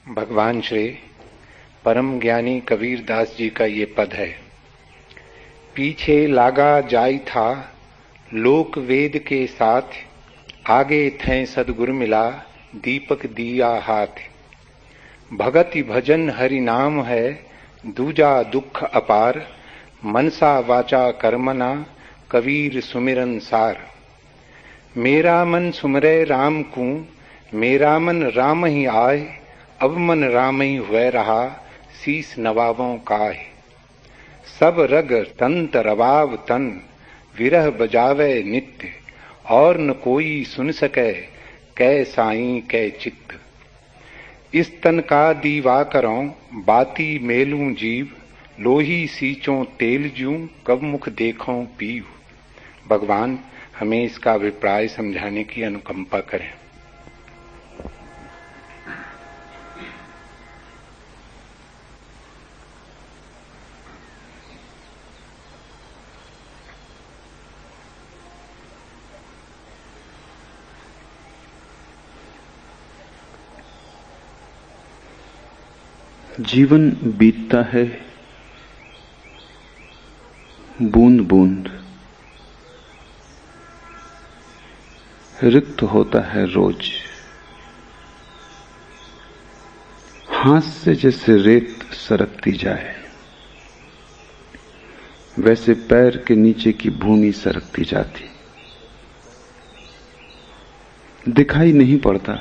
भगवान श्री परम ज्ञानी कबीर दास जी का ये पद है। पीछे लागा जाई था लोक वेद के साथ, आगे थे सदगुरु मिला दीपक दिया हाथ। भगति भजन हरि नाम है दूजा दुख अपार, मनसा वाचा कर्मना कबीर सुमिरन सार। मेरा मन सुमरे राम को, मेरा मन राम ही आए, अब मन राम ही हुए रहा शीस नवाबों काहे। सब रग तंत रवाव तन, विरह बजावे नित्य, और न कोई सुन सके कै साईं कै चित्त। इस तन का दीवा करों बाती मेलूं जीव, लोही सींचों तेल जूं कब मुख देखों पीव। भगवान हमें इसका अभिप्राय समझाने की अनुकंपा करें। जीवन बीतता है बूंद बूंद, रिक्त होता है रोज। हाथ से जैसे रेत सरकती जाए, वैसे पैर के नीचे की भूमि सरकती जाती। दिखाई नहीं पड़ता,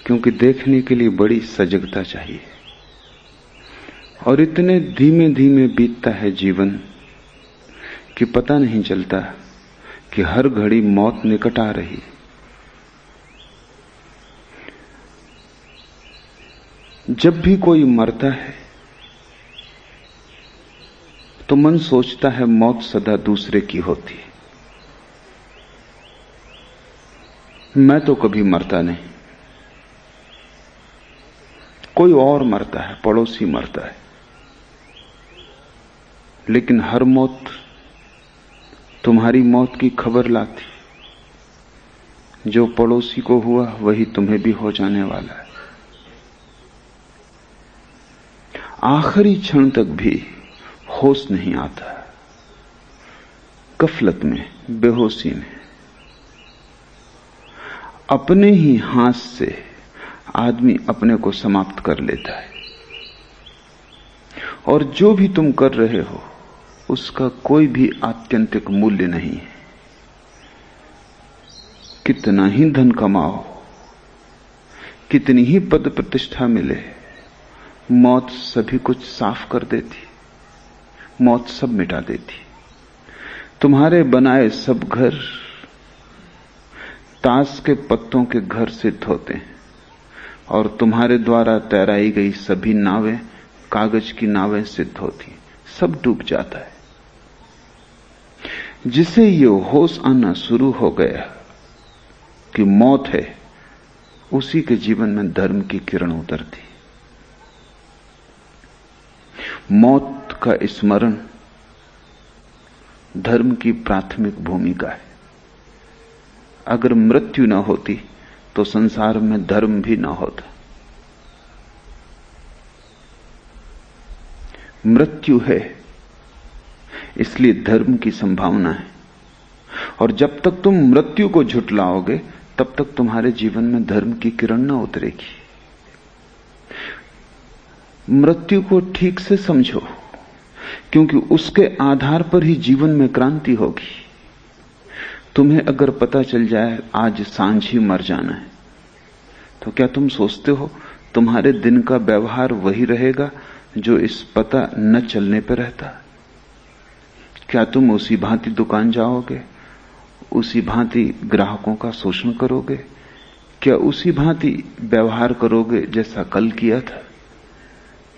क्योंकि देखने के लिए बड़ी सजगता चाहिए। और इतने धीमे धीमे बीतता है जीवन कि पता नहीं चलता कि हर घड़ी मौत निकट आ रही। जब भी कोई मरता है तो मन सोचता है मौत सदा दूसरे की होती। मैं तो कभी मरता नहीं, कोई और मरता है, पड़ोसी मरता है। लेकिन हर मौत तुम्हारी मौत की खबर लाती। जो पड़ोसी को हुआ वही तुम्हें भी हो जाने वाला है। आखिरी क्षण तक भी होश नहीं आता, गफलत में, बेहोशी में। अपने ही हाथ से आदमी अपने को समाप्त कर लेता है। और जो भी तुम कर रहे हो उसका कोई भी आत्यंतिक मूल्य नहीं है। कितना ही धन कमाओ, कितनी ही पद प्रतिष्ठा मिले, मौत सभी कुछ साफ कर देती। मौत सब मिटा देती। तुम्हारे बनाए सब घर ताश के पत्तों के घर सिद्ध होते हैं, और तुम्हारे द्वारा तैराई गई सभी नावें कागज की नावें सिद्ध होती। सब डूब जाता है। जिसे ये होश आना शुरू हो गया कि मौत है, उसी के जीवन में धर्म की किरण उतरती। मौत का स्मरण धर्म की प्राथमिक भूमिका है। अगर मृत्यु न होती तो संसार में धर्म भी न होता। मृत्यु है इसलिए धर्म की संभावना है। और जब तक तुम मृत्यु को झुठलाओगे तब तक तुम्हारे जीवन में धर्म की किरण न उतरेगी। मृत्यु को ठीक से समझो, क्योंकि उसके आधार पर ही जीवन में क्रांति होगी। तुम्हें अगर पता चल जाए आज सांझ ही मर जाना है, तो क्या तुम सोचते हो तुम्हारे दिन का व्यवहार वही रहेगा जो इस पता न चलने पर रहता? क्या तुम उसी भांति दुकान जाओगे, उसी भांति ग्राहकों का शोषण करोगे? क्या उसी भांति व्यवहार करोगे जैसा कल किया था?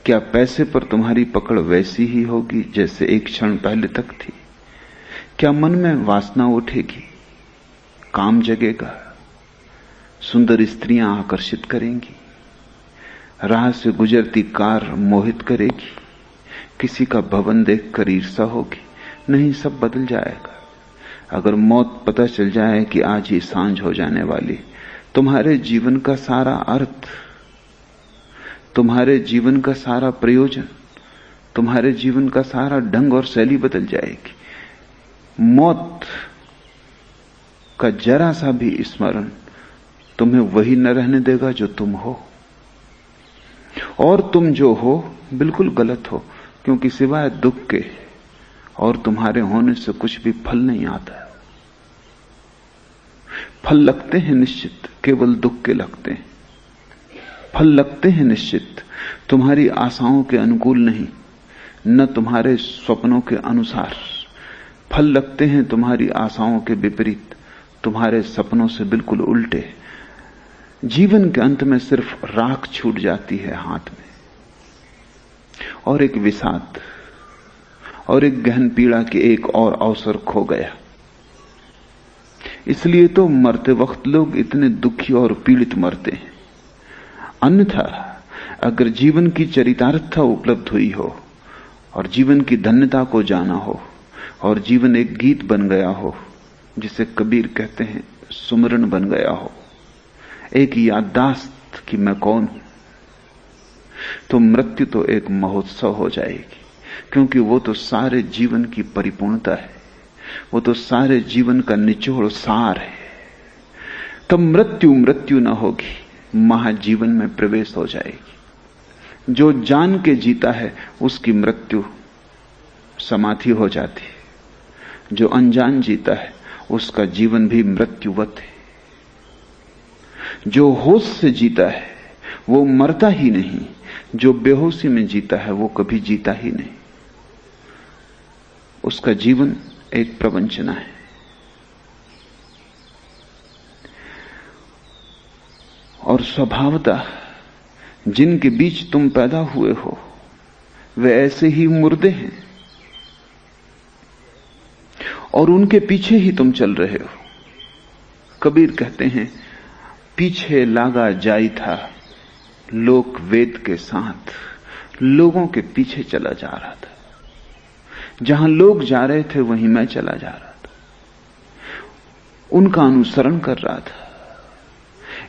क्या पैसे पर तुम्हारी पकड़ वैसी ही होगी जैसे एक क्षण पहले तक थी? क्या मन में वासना उठेगी, काम जगेगा, सुंदर स्त्रियां आकर्षित करेंगी, राह से गुजरती कार मोहित करेगी, किसी का भवन देखकर ईर्ष्या होगी? नहीं, सब बदल जाएगा। अगर मौत पता चल जाए कि आज ही सांझ हो जाने वाली, तुम्हारे जीवन का सारा अर्थ, तुम्हारे जीवन का सारा प्रयोजन, तुम्हारे जीवन का सारा ढंग और शैली बदल जाएगी। मौत का जरा सा भी स्मरण तुम्हें वही न रहने देगा जो तुम हो, और तुम जो हो बिल्कुल गलत हो, क्योंकि सिवाय दुख के और तुम्हारे होने से कुछ भी फल नहीं आता। फल लगते हैं निश्चित, केवल दुख के लगते हैं। फल लगते हैं निश्चित, तुम्हारी आशाओं के अनुकूल नहीं, न तुम्हारे स्वप्नों के अनुसार। फल लगते हैं तुम्हारी आशाओं के विपरीत, तुम्हारे सपनों से बिल्कुल उल्टे। जीवन के अंत में सिर्फ राख छूट जाती है हाथ में, और एक विषाद और एक गहन पीड़ा की एक और अवसर खो गया। इसलिए तो मरते वक्त लोग इतने दुखी और पीड़ित मरते हैं। अन्यथा अगर जीवन की चरितार्थता उपलब्ध हुई हो और जीवन की धन्यता को जाना हो और जीवन एक गीत बन गया हो, जिसे कबीर कहते हैं सुमरन बन गया हो, एक याददाश्त कि मैं कौन हूं, तो मृत्यु तो एक महोत्सव हो जाएगी, क्योंकि वो तो सारे जीवन की परिपूर्णता है, वो तो सारे जीवन का निचोड़ सार है। तब मृत्यु मृत्यु न होगी, महाजीवन में प्रवेश हो जाएगी। जो जान के जीता है उसकी मृत्यु समाधि हो जाती है, जो अनजान जीता है उसका जीवन भी मृत्युवत है। जो होश से जीता है वो मरता ही नहीं, जो बेहोशी में जीता है वो कभी जीता ही नहीं। उसका जीवन एक प्रवंचना है। और स्वभावतः जिनके बीच तुम पैदा हुए हो वे ऐसे ही मुर्दे हैं, और उनके पीछे ही तुम चल रहे हो। कबीर कहते हैं, पीछे लागा जाई था लोक वेद के साथ। लोगों के पीछे चला जा रहा था, जहां लोग जा रहे थे वहीं मैं चला जा रहा था, उनका अनुसरण कर रहा था।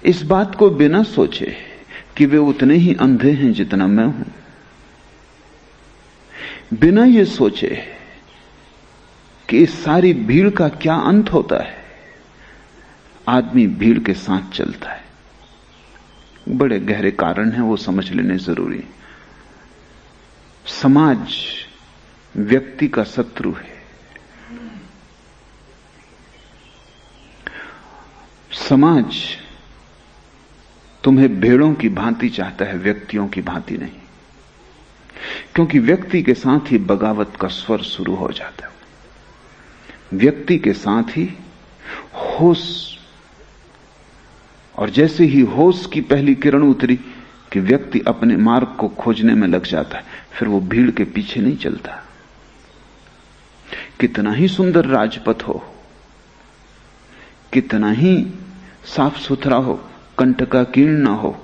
इस बात को बिना सोचे कि वे उतने ही अंधे हैं जितना मैं हूं, बिना ये सोचे कि इस सारी भीड़ का क्या अंत होता है, आदमी भीड़ के साथ चलता है। बड़े गहरे कारण हैं, वो समझ लेने जरूरी। समाज व्यक्ति का शत्रु है। समाज तुम्हें भेड़ों की भांति चाहता है, व्यक्तियों की भांति नहीं, क्योंकि व्यक्ति के साथ ही बगावत का स्वर शुरू हो जाता है। व्यक्ति के साथ ही होश, और जैसे ही होश की पहली किरण उतरी कि व्यक्ति अपने मार्ग को खोजने में लग जाता है, फिर वो भीड़ के पीछे नहीं चलता। कितना ही सुंदर राजपथ हो, कितना ही साफ सुथरा हो, कंटकाकीर्ण ना हो,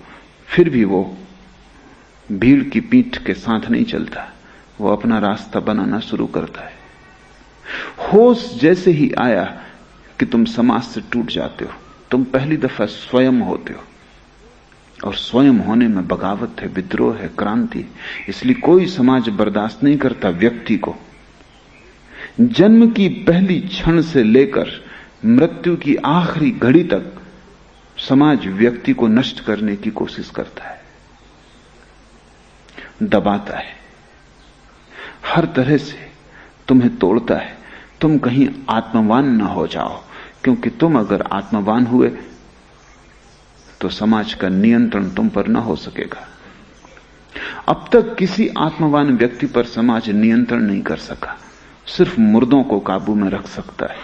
फिर भी वो भीड़ की पीठ के साथ नहीं चलता, वो अपना रास्ता बनाना शुरू करता है। होश जैसे ही आया कि तुम समाज से टूट जाते हो, तुम पहली दफा स्वयं होते हो, और स्वयं होने में बगावत है, विद्रोह है, क्रांति। इसलिए कोई समाज बर्दाश्त नहीं करता व्यक्ति को। जन्म की पहली क्षण से लेकर मृत्यु की आखिरी घड़ी तक समाज व्यक्ति को नष्ट करने की कोशिश करता है, दबाता है, हर तरह से तुम्हें तोड़ता है। तुम कहीं आत्मवान न हो जाओ, क्योंकि तुम अगर आत्मवान हुए तो समाज का नियंत्रण तुम पर न हो सकेगा। अब तक किसी आत्मवान व्यक्ति पर समाज नियंत्रण नहीं कर सका, सिर्फ मुर्दों को काबू में रख सकता है।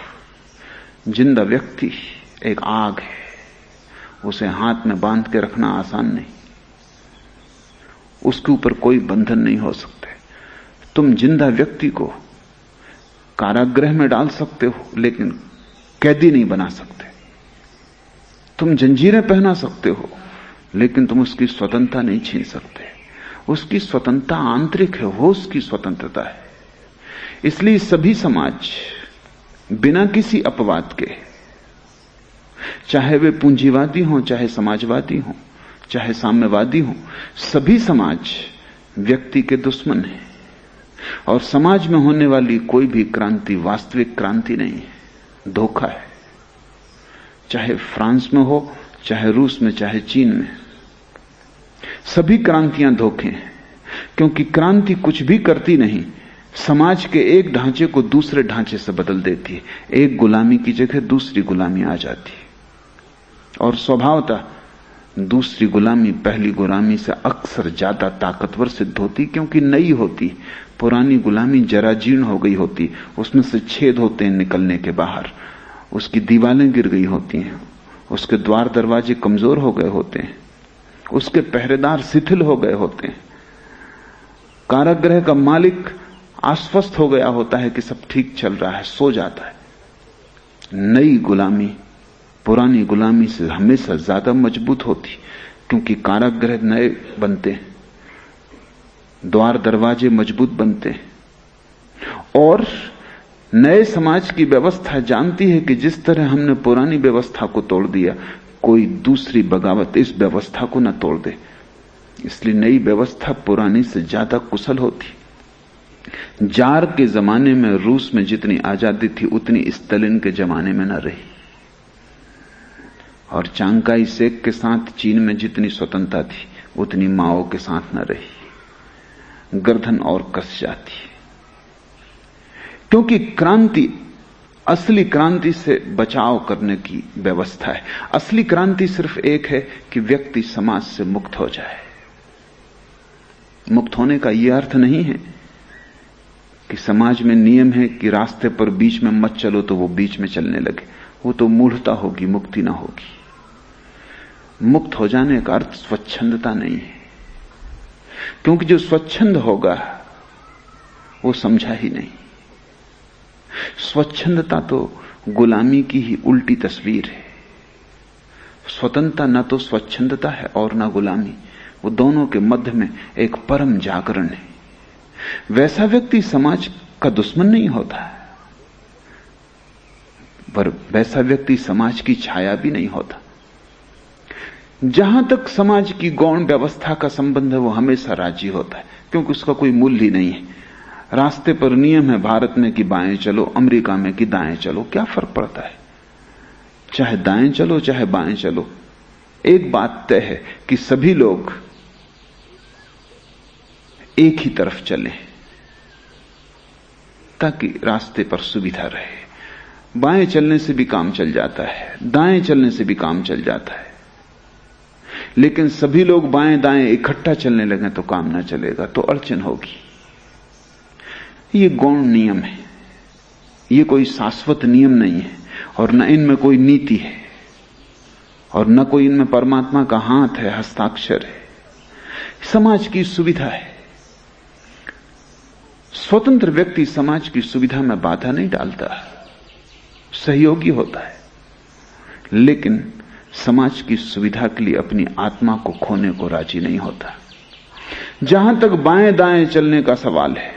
जिंदा व्यक्ति एक आग है, उसे हाथ में बांध के रखना आसान नहीं, उसके ऊपर कोई बंधन नहीं हो सकते। तुम जिंदा व्यक्ति को कारागृह में डाल सकते हो, लेकिन कैदी नहीं बना सकते। तुम जंजीरें पहना सकते हो, लेकिन तुम उसकी स्वतंत्रता नहीं छीन सकते। उसकी स्वतंत्रता आंतरिक है, होश की स्वतंत्रता है। इसलिए सभी समाज बिना किसी अपवाद के चाहे वे पूंजीवादी हों, चाहे समाजवादी हों, चाहे साम्यवादी हों, सभी समाज व्यक्ति के दुश्मन हैं। और समाज में होने वाली कोई भी क्रांति वास्तविक क्रांति नहीं है, धोखा है। चाहे फ्रांस में हो, चाहे रूस में, चाहे चीन में, सभी क्रांतियां धोखे हैं। क्योंकि क्रांति कुछ भी करती नहीं, समाज के एक ढांचे को दूसरे ढांचे से बदल देती है। एक गुलामी की जगह दूसरी गुलामी आ जाती है, और स्वभावतः दूसरी गुलामी पहली गुलामी से अक्सर ज्यादा ताकतवर सिद्ध होती, क्योंकि नई होती। पुरानी गुलामी जरा जीर्ण हो गई होती, उसमें से छेद होते हैं निकलने के बाहर, उसकी दीवारें गिर गई होती हैं, उसके द्वार दरवाजे कमजोर हो गए होते हैं, उसके पहरेदार शिथिल हो गए होते हैं, कारागृह का मालिक आश्वस्त हो गया होता है कि सब ठीक चल रहा है, सो जाता है। नई गुलामी पुरानी गुलामी से हमेशा ज्यादा मजबूत होती, क्योंकि कारागृह नए बनते हैं, द्वार दरवाजे मजबूत बनते हैं, और नए समाज की व्यवस्था जानती है कि जिस तरह हमने पुरानी व्यवस्था को तोड़ दिया, कोई दूसरी बगावत इस व्यवस्था को न तोड़ दे। इसलिए नई व्यवस्था पुरानी से ज्यादा कुशल होती। जार के जमाने में रूस में जितनी आजादी थी, उतनी स्टालिन के जमाने में न रही। और चांगकाई शेक के साथ चीन में जितनी स्वतंत्रता थी, उतनी माओ के साथ न रही। गर्दन और कस जाती, क्योंकि क्रांति असली क्रांति से बचाव करने की व्यवस्था है। असली क्रांति सिर्फ एक है कि व्यक्ति समाज से मुक्त हो जाए। मुक्त होने का यह अर्थ नहीं है कि समाज में नियम है कि रास्ते पर बीच में मत चलो तो वो बीच में चलने लगे। वो तो मूढ़ता होगी, मुक्ति ना होगी। मुक्त हो जाने का अर्थ स्वच्छंदता नहीं है, क्योंकि जो स्वच्छंद होगा वो समझा ही नहीं। स्वच्छंदता तो गुलामी की ही उल्टी तस्वीर है। स्वतंत्रता न तो स्वच्छंदता है और न गुलामी, वो दोनों के मध्य में एक परम जागरण है। वैसा व्यक्ति समाज का दुश्मन नहीं होता, पर वैसा व्यक्ति समाज की छाया भी नहीं होता। जहां तक समाज की गौण व्यवस्था का संबंध है, वो हमेशा राजी होता है, क्योंकि उसका कोई मूल्य ही नहीं है। रास्ते पर नियम है भारत में कि बाएं चलो, अमेरिका में कि दाएं चलो, क्या फर्क पड़ता है? चाहे दाएं चलो चाहे बाएं चलो, एक बात तय है कि सभी लोग एक ही तरफ चलें, ताकि रास्ते पर सुविधा रहे। बाएं चलने से भी काम चल जाता है, दाएं चलने से भी काम चल जाता है, लेकिन सभी लोग बाएं दाएं इकट्ठा चलने लगे तो काम ना चलेगा, तो अड़चन होगी। ये गौण नियम है, ये कोई शाश्वत नियम नहीं है, और न इनमें कोई नीति है, और न कोई इनमें परमात्मा का हाथ है, हस्ताक्षर है। समाज की सुविधा है। स्वतंत्र व्यक्ति समाज की सुविधा में बाधा नहीं डालता, सहयोगी होता है, लेकिन समाज की सुविधा के लिए अपनी आत्मा को खोने को राजी नहीं होता। जहां तक बाएं दाएं चलने का सवाल है,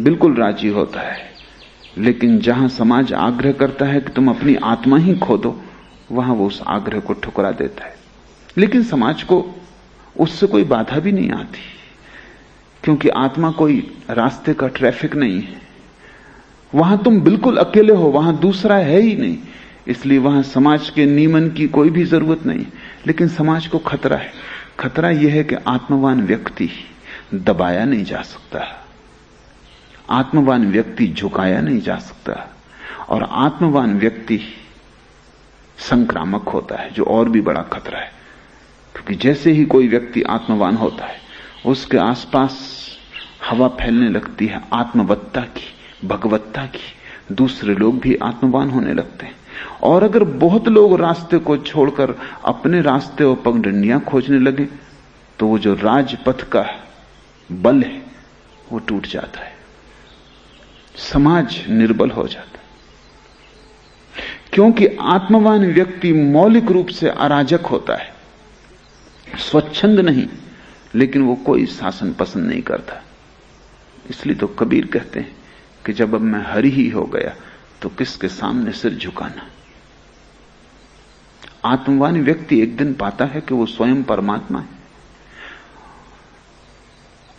बिल्कुल राजी होता है, लेकिन जहां समाज आग्रह करता है कि तुम अपनी आत्मा ही खो दो, वहां वो उस आग्रह को ठुकरा देता है। लेकिन समाज को उससे कोई बाधा भी नहीं आती, क्योंकि आत्मा कोई रास्ते का ट्रैफिक नहीं है। वहां तुम बिल्कुल अकेले हो, वहां दूसरा है ही नहीं, इसलिए वहां समाज के नियमन की कोई भी जरूरत नहीं। लेकिन समाज को खतरा है। खतरा यह है कि आत्मवान व्यक्ति दबाया नहीं जा सकता, आत्मवान व्यक्ति झुकाया नहीं जा सकता, और आत्मवान व्यक्ति संक्रामक होता है, जो और भी बड़ा खतरा है। क्योंकि जैसे ही कोई व्यक्ति आत्मवान होता है, उसके आसपास हवा फैलने लगती है आत्मवत्ता की, भगवत्ता की। दूसरे लोग भी आत्मवान होने लगते हैं। और अगर बहुत लोग रास्ते को छोड़कर अपने रास्ते और पगडंडियां खोजने लगे, तो वो जो राजपथ का बल है वो टूट जाता है, समाज निर्बल हो जाता है। क्योंकि आत्मवान व्यक्ति मौलिक रूप से अराजक होता है, स्वच्छंद नहीं, लेकिन वो कोई शासन पसंद नहीं करता। इसलिए तो कबीर कहते हैं कि जब अब मैं हरि ही हो गया तो किसके सामने सिर झुकाना। आत्मवान व्यक्ति एक दिन पाता है कि वो स्वयं परमात्मा है।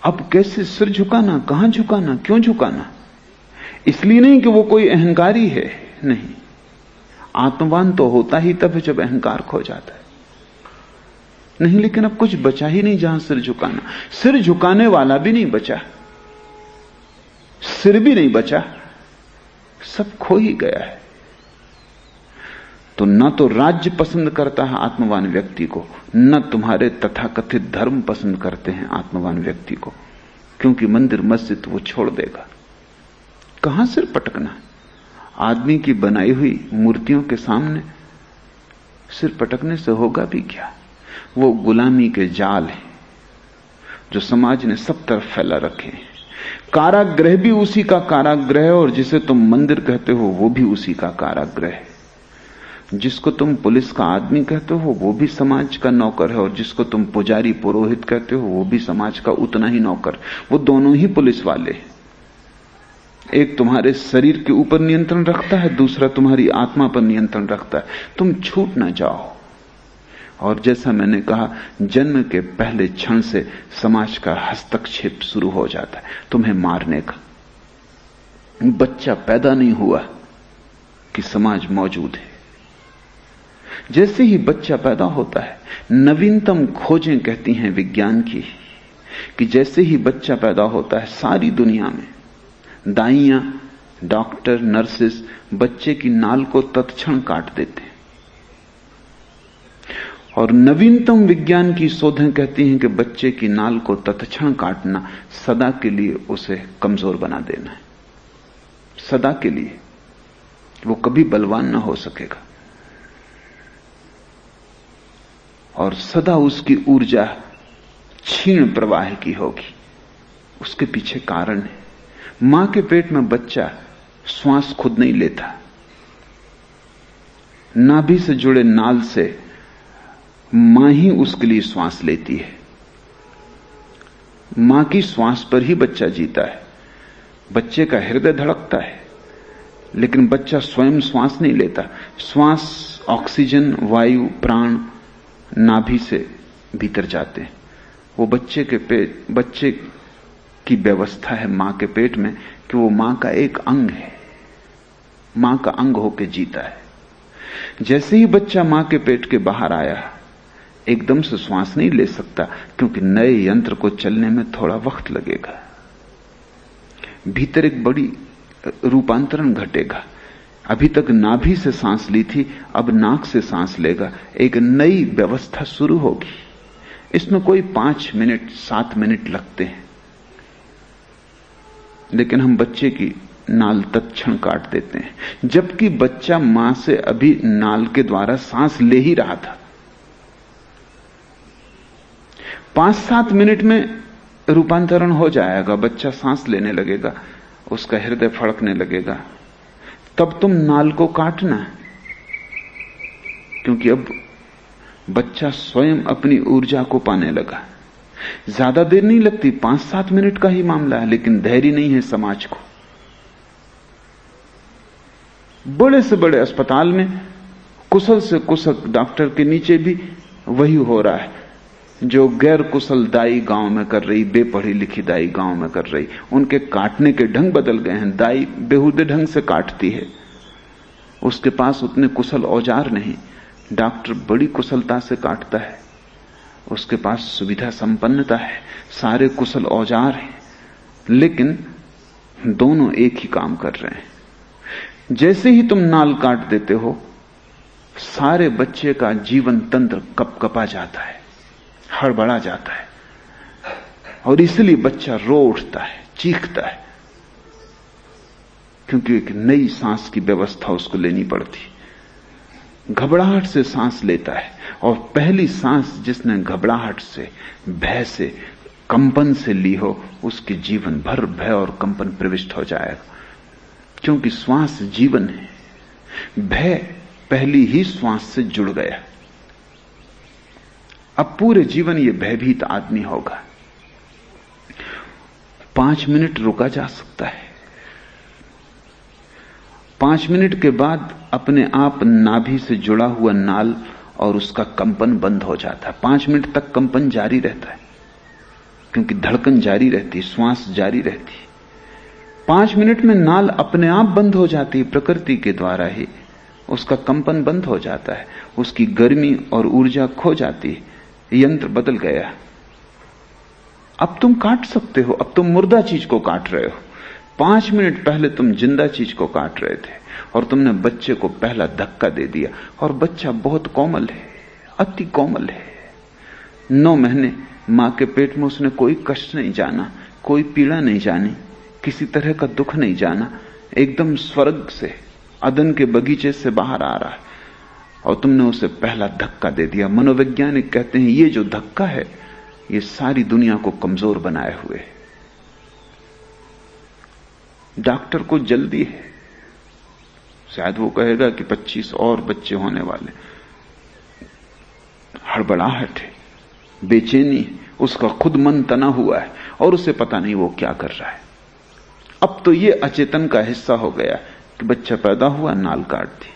अब कैसे सिर झुकाना, कहां झुकाना, क्यों झुकाना? इसलिए नहीं कि वो कोई अहंकारी है, नहीं। आत्मवान तो होता ही तब है जब अहंकार खो जाता है। नहीं, लेकिन अब कुछ बचा ही नहीं जहां सिर झुकाना। सिर झुकाने वाला भी नहीं बचा, सिर भी नहीं बचा, सब खो ही गया है। तो न तो राज्य पसंद करता है आत्मवान व्यक्ति को, न तुम्हारे तथाकथित धर्म पसंद करते हैं आत्मवान व्यक्ति को, क्योंकि मंदिर मस्जिद वो छोड़ देगा। कहां सिर पटकना? आदमी की बनाई हुई मूर्तियों के सामने सिर पटकने से होगा भी क्या? वो गुलामी के जाल हैं जो समाज ने सब तरफ फैला रखे हैं। कारागृह भी उसी का कारागृह है, और जिसे तुम मंदिर कहते हो वो भी उसी का कारागृह है। जिसको तुम पुलिस का आदमी कहते हो वो भी समाज का नौकर है, और जिसको तुम पुजारी पुरोहित कहते हो वो भी समाज का उतना ही नौकर। वो दोनों ही पुलिस वाले हैं। एक तुम्हारे शरीर के ऊपर नियंत्रण रखता है, दूसरा तुम्हारी आत्मा पर नियंत्रण रखता है। तुम छूट ना जाओ। और जैसा मैंने कहा, जन्म के पहले क्षण से समाज का हस्तक्षेप शुरू हो जाता है तुम्हें मारने का। बच्चा पैदा नहीं हुआ कि समाज मौजूद है। जैसे ही बच्चा पैदा होता है, नवीनतम खोजें कहती हैं विज्ञान की कि जैसे ही बच्चा पैदा होता है, सारी दुनिया में दाइयां, डॉक्टर, नर्सेस बच्चे की नाल को तत्क्षण काट देते हैं। और नवीनतम विज्ञान की शोधें कहती हैं कि बच्चे की नाल को तत्क्षण काटना सदा के लिए उसे कमजोर बना देना है। सदा के लिए वो कभी बलवान ना हो सकेगा, और सदा उसकी ऊर्जा क्षीण प्रवाह की होगी। उसके पीछे कारण है। मां के पेट में बच्चा श्वास खुद नहीं लेता, नाभि से जुड़े नाल से मां ही उसके लिए श्वास लेती है। मां की श्वास पर ही बच्चा जीता है। बच्चे का हृदय धड़कता है, लेकिन बच्चा स्वयं श्वास नहीं लेता। श्वास, ऑक्सीजन, वायु, प्राण नाभि से भीतर जाते हैं। वो बच्चे की व्यवस्था है मां के पेट में कि वो मां का एक अंग है, मां का अंग होकर जीता है। जैसे ही बच्चा मां के पेट के बाहर आया, एकदम से श्वास नहीं ले सकता, क्योंकि नए यंत्र को चलने में थोड़ा वक्त लगेगा। भीतर एक बड़ी रूपांतरण घटेगा। अभी तक नाभि से सांस ली थी, अब नाक से सांस लेगा। एक नई व्यवस्था शुरू होगी। इसमें कोई 5 मिनट 7 मिनट लगते हैं, लेकिन हम बच्चे की नाल तत्क्षण काट देते हैं, जबकि बच्चा मां से अभी नाल के द्वारा सांस ले ही रहा था। 5-7 मिनट में रूपांतरण हो जाएगा, बच्चा सांस लेने लगेगा, उसका हृदय फड़कने लगेगा। तब तुम नाल को काटना, क्योंकि अब बच्चा स्वयं अपनी ऊर्जा को पाने लगा। ज्यादा देर नहीं लगती, 5-7 मिनट का ही मामला है, लेकिन धैर्य नहीं है समाज को। बड़े से बड़े अस्पताल में कुशल से कुशल डॉक्टर के नीचे भी वही हो रहा है जो गैर कुशल दाई गांव में कर रही, बेपढ़ी लिखी दाई गांव में कर रही। उनके काटने के ढंग बदल गए हैं। दाई बेहुदे ढंग से काटती है, उसके पास उतने कुशल औजार नहीं। डॉक्टर बड़ी कुशलता से काटता है, उसके पास सुविधा संपन्नता है, सारे कुशल औजार हैं, लेकिन दोनों एक ही काम कर रहे हैं। जैसे ही तुम नाल काट देते हो, सारे बच्चे का जीवन तंत्र कपकपा जाता है, हड़बड़ा जाता है, और इसलिए बच्चा रो उठता है, चीखता है, क्योंकि एक नई सांस की व्यवस्था उसको लेनी पड़ती। घबराहट से सांस लेता है, और पहली सांस जिसने घबराहट से, भय से, कंपन से ली हो, उसके जीवन भर भय और कंपन प्रविष्ट हो जाएगा, क्योंकि श्वास जीवन है। भय पहली ही श्वास से जुड़ गया। अब पूरे जीवन ये भयभीत आदमी होगा। 5 मिनट रुका जा सकता है। 5 मिनट के बाद अपने आप नाभि से जुड़ा हुआ नाल और उसका कंपन बंद हो जाता है। 5 मिनट तक कंपन जारी रहता है, क्योंकि धड़कन जारी रहती, श्वास जारी रहती। 5 मिनट में नाल अपने आप बंद हो जाती है, प्रकृति के द्वारा ही उसका कंपन बंद हो जाता है, उसकी गर्मी और ऊर्जा खो जाती है। यंत्र बदल गया। अब तुम काट सकते हो, अब तुम मुर्दा चीज को काट रहे हो। 5 मिनट पहले तुम जिंदा चीज को काट रहे थे और तुमने बच्चे को पहला धक्का दे दिया। और बच्चा बहुत कोमल है, अति कोमल है। 9 महीने मां के पेट में उसने कोई कष्ट नहीं जाना, कोई पीड़ा नहीं जानी, किसी तरह का दुख नहीं जाना। एकदम स्वर्ग से, अदन के बगीचे से बाहर आ रहा है और तुमने उसे पहला धक्का दे दिया। मनोवैज्ञानिक कहते हैं ये जो धक्का है ये सारी दुनिया को कमजोर बनाए हुए है। डॉक्टर को जल्दी है, शायद वो कहेगा कि 25 और बच्चे होने वाले। हड़बड़ाहट है, बेचैनी, उसका खुद मन तना हुआ है और उसे पता नहीं वो क्या कर रहा है। अब तो ये अचेतन का हिस्सा हो गया कि बच्चा पैदा हुआ, नाल काट दी।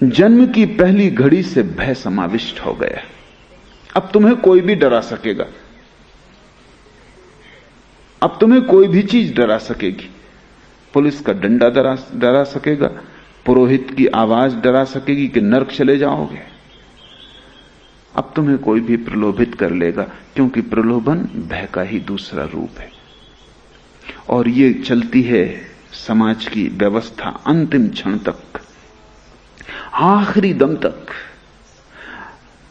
जन्म की पहली घड़ी से भय समाविष्ट हो गया। अब तुम्हें कोई भी डरा सकेगा, अब तुम्हें कोई भी चीज डरा सकेगी। पुलिस का डंडा डरा सकेगा, पुरोहित की आवाज डरा सकेगी कि नर्क चले जाओगे। अब तुम्हें कोई भी प्रलोभित कर लेगा, क्योंकि प्रलोभन भय का ही दूसरा रूप है। और ये चलती है समाज की व्यवस्था अंतिम क्षण तक, आखिरी दम तक।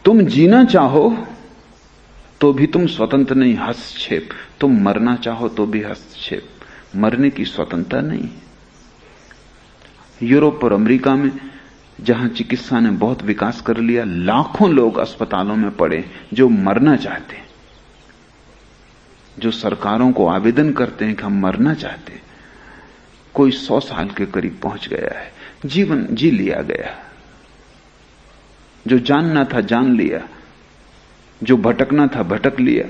तुम जीना चाहो तो भी तुम स्वतंत्र नहीं, हस्तक्षेप। तुम मरना चाहो तो भी हस्तक्षेप, मरने की स्वतंत्रता नहीं। यूरोप और अमेरिका में जहां चिकित्सा ने बहुत विकास कर लिया, लाखों लोग अस्पतालों में पड़े जो मरना चाहते हैं, जो सरकारों को आवेदन करते हैं कि हम मरना चाहते हैं। कोई 100 साल के करीब पहुंच गया है, जीवन जी लिया गया। जो जानना था जान लिया, जो भटकना था भटक लिया,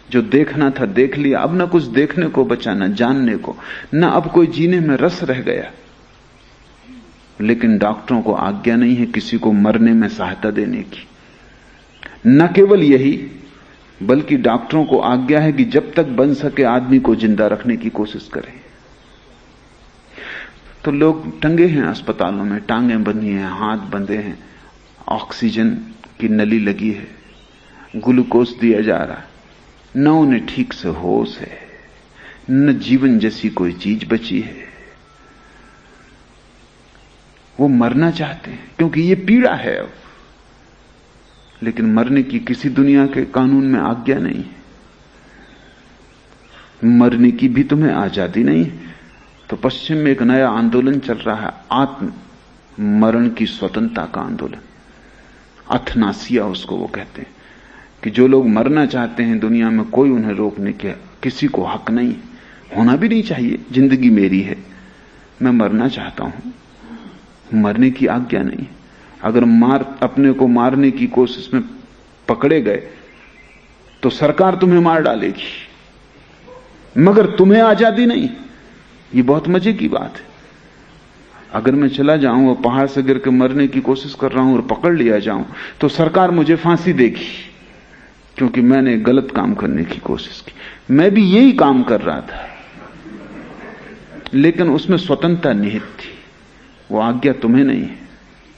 जो देखना था देख लिया। अब ना कुछ देखने को बचा, ना जानने को, ना अब कोई जीने में रस रह गया। लेकिन डॉक्टरों को आज्ञा नहीं है किसी को मरने में सहायता देने की। न केवल यही, बल्कि डॉक्टरों को आज्ञा है कि जब तक बन सके आदमी को जिंदा रखने की कोशिश करें। तो लोग टंगे हैं अस्पतालों में, टांगें बंधी हैं, हाथ बंधे हैं, ऑक्सीजन की नली लगी है, ग्लूकोज दिया जा रहा है। न उन्हें ठीक से होश है, न जीवन जैसी कोई चीज बची है। वो मरना चाहते हैं क्योंकि ये पीड़ा है अब, लेकिन मरने की किसी दुनिया के कानून में आज्ञा नहीं है। मरने की भी तुम्हें आजादी नहीं है। तो पश्चिम में एक नया आंदोलन चल रहा है, आत्म मरण की स्वतंत्रता का आंदोलन। अथनासिया उसको वो कहते हैं कि जो लोग मरना चाहते हैं दुनिया में, कोई उन्हें रोकने के किसी को हक नहीं, होना भी नहीं चाहिए। जिंदगी मेरी है, मैं मरना चाहता हूं, मरने की आज्ञा नहीं। अगर अपने को मारने की कोशिश में पकड़े गए तो सरकार तुम्हें मार डालेगी, मगर तुम्हें आजादी नहीं। ये बहुत मजे की बात है। अगर मैं चला जाऊं और पहाड़ से गिर के मरने की कोशिश कर रहा हूं और पकड़ लिया जाऊं तो सरकार मुझे फांसी देगी, क्योंकि मैंने गलत काम करने की कोशिश की। मैं भी यही काम कर रहा था, लेकिन उसमें स्वतंत्रता निहित थी। वो आज्ञा तुम्हें नहीं है।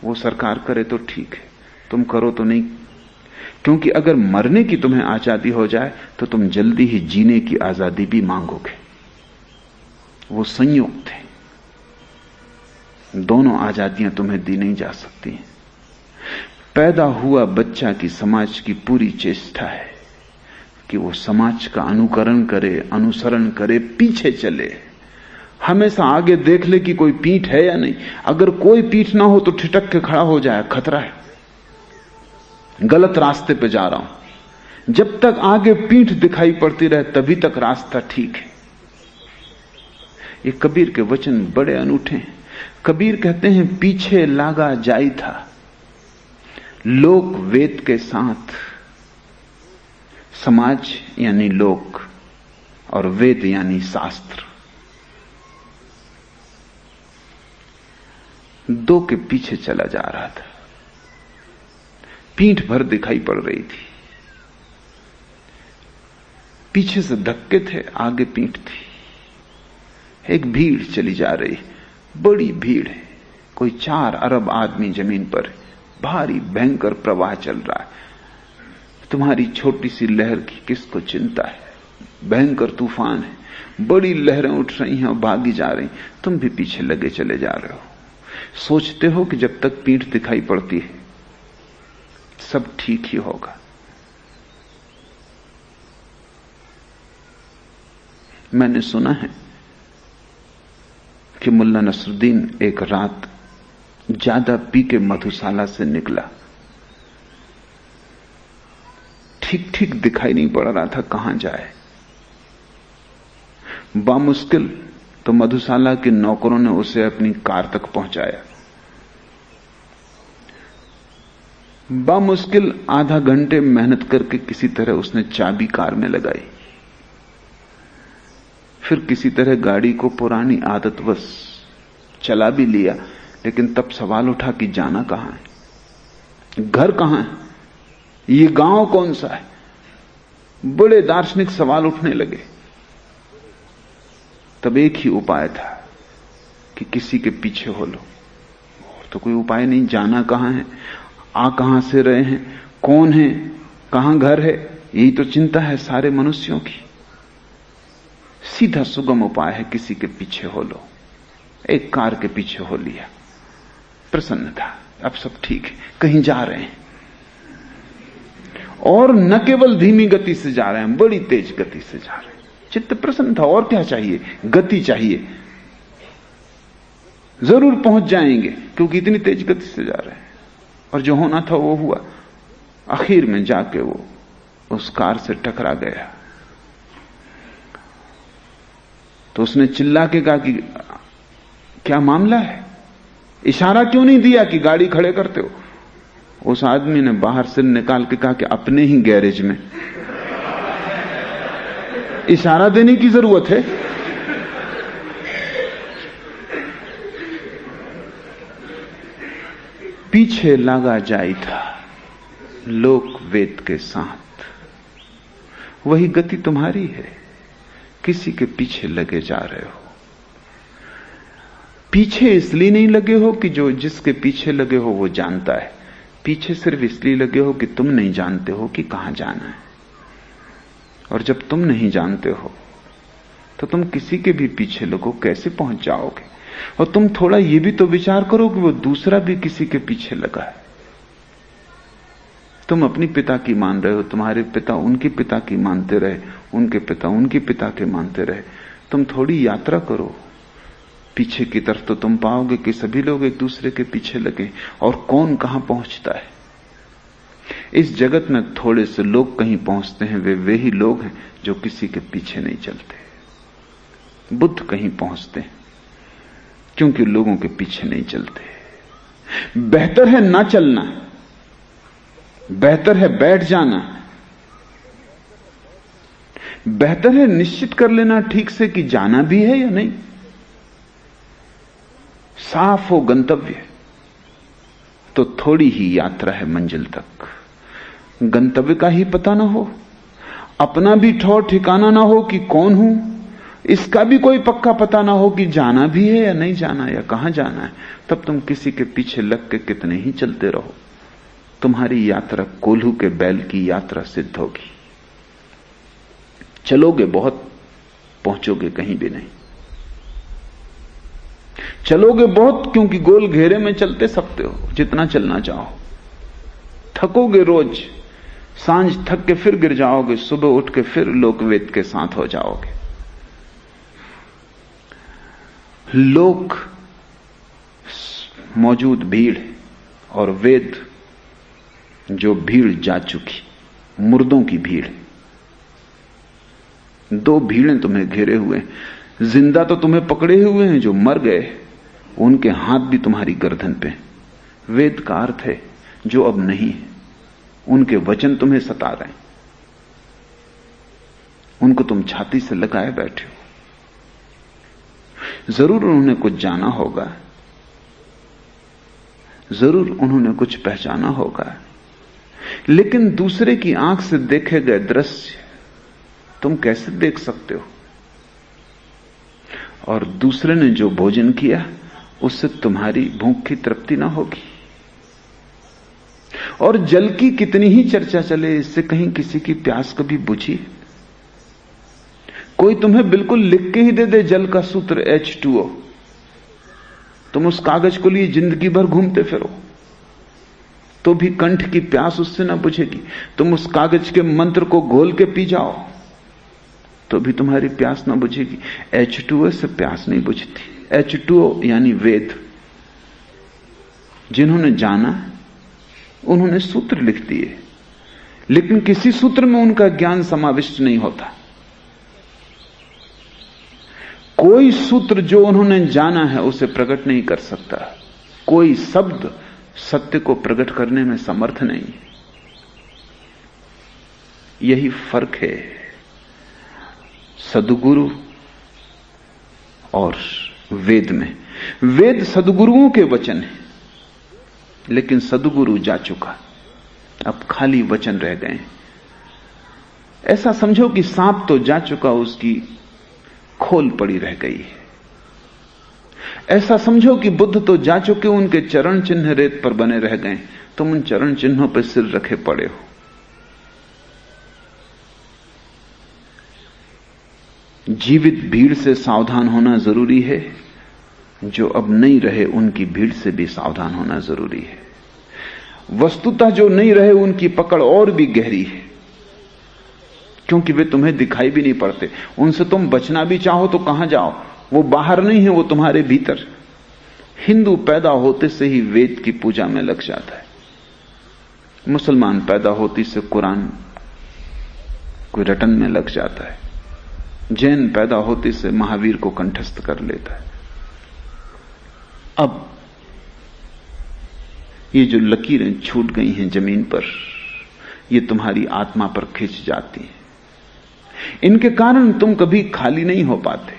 वो सरकार करे तो ठीक है, तुम करो तो नहीं। क्योंकि अगर मरने की तुम्हें आजादी हो जाए तो तुम जल्दी ही जीने की आजादी भी मांगोगे। वो संयुक्त है, दोनों आजादियां तुम्हें दी नहीं जा सकती। पैदा हुआ बच्चा की समाज की पूरी चेष्टा है कि वो समाज का अनुकरण करे, अनुसरण करे, पीछे चले, हमेशा आगे देख ले कि कोई पीठ है या नहीं। अगर कोई पीठ ना हो तो ठिठक के खड़ा हो जाए, खतरा है, गलत रास्ते पे जा रहा हूं। जब तक आगे पीठ दिखाई पड़ती रहे तभी तक रास्ता ठीक है। ये कबीर के वचन बड़े अनूठे हैं। कबीर कहते हैं, पीछे लागा जाई था लोक वेद के साथ। समाज यानी लोक और वेद यानी शास्त्र, दो के पीछे चला जा रहा था। पीठ भर दिखाई पड़ रही थी। पीछे से धक्के थे, आगे पीठ थी। एक भीड़ चली जा रही, बड़ी भीड़ है, कोई 4 अरब आदमी जमीन पर, भारी भयंकर प्रवाह चल रहा है। तुम्हारी छोटी सी लहर की किसको चिंता है? भयंकर तूफान है, बड़ी लहरें उठ रही हैं और भागी जा रही, तुम भी पीछे लगे चले जा रहे हो। सोचते हो कि जब तक पीठ दिखाई पड़ती है सब ठीक ही होगा। मैंने सुना है कि मुल्ला नसरुद्दीन एक रात ज्यादा पी के मधुशाला से निकला। ठीक ठीक दिखाई नहीं पड़ रहा था कहां जाए। बामुश्किल तो मधुशाला के नौकरों ने उसे अपनी कार तक पहुंचाया। बामुश्किल आधा घंटे मेहनत करके किसी तरह उसने चाबी कार में लगाई। फिर किसी तरह गाड़ी को पुरानी आदतवश चला भी लिया, लेकिन तब सवाल उठा कि जाना कहां है, घर कहां है, ये गांव कौन सा है। बड़े दार्शनिक सवाल उठने लगे। तब एक ही उपाय था कि किसी के पीछे हो लो। और तो कोई उपाय नहीं। जाना कहां है, आ कहां से रहे हैं, कौन है, कहां घर है, यही तो चिंता है सारे मनुष्यों की। सीधा सुगम उपाय है किसी के पीछे हो लो। एक कार के पीछे हो लिया। प्रसन्न था, अब सब ठीक है, कहीं जा रहे हैं। और न केवल धीमी गति से जा रहे हैं, बड़ी तेज गति से जा रहे हैं। चित्त प्रसन्न था। और क्या चाहिए? गति चाहिए। जरूर पहुंच जाएंगे क्योंकि इतनी तेज गति से जा रहे हैं। और जो होना था वो हुआ। आखिर में जाके वो उस कार से टकरा गया। तो उसने चिल्ला के कहा कि क्या मामला है, इशारा क्यों नहीं दिया कि गाड़ी खड़े करते हो। उस आदमी ने बाहर से निकाल के कहा कि अपने ही गैरेज में। इशारा देने की जरूरत है? पीछे लगा जाई था लोक वेद के साथ। वही गति तुम्हारी है, किसी के पीछे लगे जा रहे हो। पीछे इसलिए नहीं लगे हो कि जो जिसके पीछे लगे हो वो जानता है। पीछे सिर्फ इसलिए लगे हो कि तुम नहीं जानते हो कि कहां जाना है। और जब तुम नहीं जानते हो तो तुम किसी के भी पीछे लगो, कैसे पहुंच जाओगे। और तुम थोड़ा ये भी तो विचार करो कि वो दूसरा भी किसी के पीछे लगा है। तुम अपनी पिता की मान रहे हो, तुम्हारे पिता उनके पिता की मानते रहे, उनके पिता उनके पिता के मानते रहे। तुम थोड़ी यात्रा करो पीछे की तरफ, तो तुम पाओगे कि सभी लोग एक दूसरे के पीछे लगे। और कौन कहां पहुंचता है। इस जगत में थोड़े से लोग कहीं पहुंचते हैं, वे ही लोग हैं जो किसी के पीछे नहीं चलते। बुद्ध कहीं पहुंचते हैं क्योंकि लोगों के पीछे नहीं चलते। बेहतर है ना चलना, बेहतर है बैठ जाना, बेहतर है निश्चित कर लेना ठीक से कि जाना भी है या नहीं। साफ हो गंतव्य तो थोड़ी ही यात्रा है मंजिल तक। गंतव्य का ही पता ना हो, अपना भी ठौर ठिकाना ना हो कि कौन हूं, इसका भी कोई पक्का पता ना हो कि जाना भी है या नहीं जाना या कहां जाना है, तब तुम किसी के पीछे लग के कितने ही चलते रहो, तुम्हारी यात्रा कोल्हू के बैल की यात्रा सिद्ध होगी। चलोगे बहुत, पहुंचोगे कहीं भी नहीं। चलोगे बहुत क्योंकि गोल घेरे में चलते सकते हो, जितना चलना चाहो। थकोगे रोज, सांझ थक के फिर गिर जाओगे, सुबह उठ के फिर लोकवेद के साथ हो जाओगे। लोक मौजूद भीड़ और वेद जो भीड़ जा चुकी, मुर्दों की भीड़। दो भीड़ें तुम्हें घेरे हुए हैं। जिंदा तो तुम्हें पकड़े हुए हैं, जो मर गए उनके हाथ भी तुम्हारी गर्दन पे। वेद का अर्थ है जो अब नहीं है, उनके वचन तुम्हें सता रहे हैं, उनको तुम छाती से लगाए बैठे हो। जरूर उन्होंने कुछ जाना होगा, जरूर उन्होंने कुछ पहचाना होगा, लेकिन दूसरे की आंख से देखे गए दृश्य तुम कैसे देख सकते हो? और दूसरे ने जो भोजन किया उससे तुम्हारी भूख की तृप्ति ना होगी। और जल की कितनी ही चर्चा चले, इससे कहीं किसी की प्यास कभी बुझी? कोई तुम्हें बिल्कुल लिख के ही दे दे जल का सूत्र H2O, तुम उस कागज को लिए जिंदगी भर घूमते फिरो तो भी कंठ की प्यास उससे ना बुझेगी। तुम उस कागज के मंत्र को घोल के पी जाओ तो भी तुम्हारी प्यास ना बुझेगी। H2O से प्यास नहीं बुझती। H2O यानी वेद। जिन्होंने जाना उन्होंने सूत्र लिख दिए, लेकिन किसी सूत्र में उनका ज्ञान समाविष्ट नहीं होता। कोई सूत्र जो उन्होंने जाना है उसे प्रकट नहीं कर सकता। कोई शब्द सत्य को प्रकट करने में समर्थ नहीं। यही फर्क है सद्गुरु और वेद में। वेद सद्गुरुओं के वचन है, लेकिन सद्गुरु जा चुका, अब खाली वचन रह गए। ऐसा समझो कि सांप तो जा चुका, उसकी खोल पड़ी रह गई है। ऐसा समझो कि बुद्ध तो जा चुके, उनके चरण चिन्ह रेत पर बने रह गए, तुम उन चरण चिन्हों पर सिर रखे पड़े हो। जीवित भीड़ से सावधान होना जरूरी है, जो अब नहीं रहे उनकी भीड़ से भी सावधान होना जरूरी है। वस्तुतः जो नहीं रहे उनकी पकड़ और भी गहरी है, क्योंकि वे तुम्हें दिखाई भी नहीं पड़ते। उनसे तुम बचना भी चाहो तो कहां जाओ? वो बाहर नहीं है, वो तुम्हारे भीतर। हिंदू पैदा होते से ही वेद की पूजा में लग जाता है। मुसलमान पैदा होती से कुरान कोई रटन में लग जाता है। जैन पैदा होते से महावीर को कंठस्थ कर लेता है। अब ये जो लकीरें छूट गई हैं जमीन पर, ये तुम्हारी आत्मा पर खिंच जाती हैं। इनके कारण तुम कभी खाली नहीं हो पाते,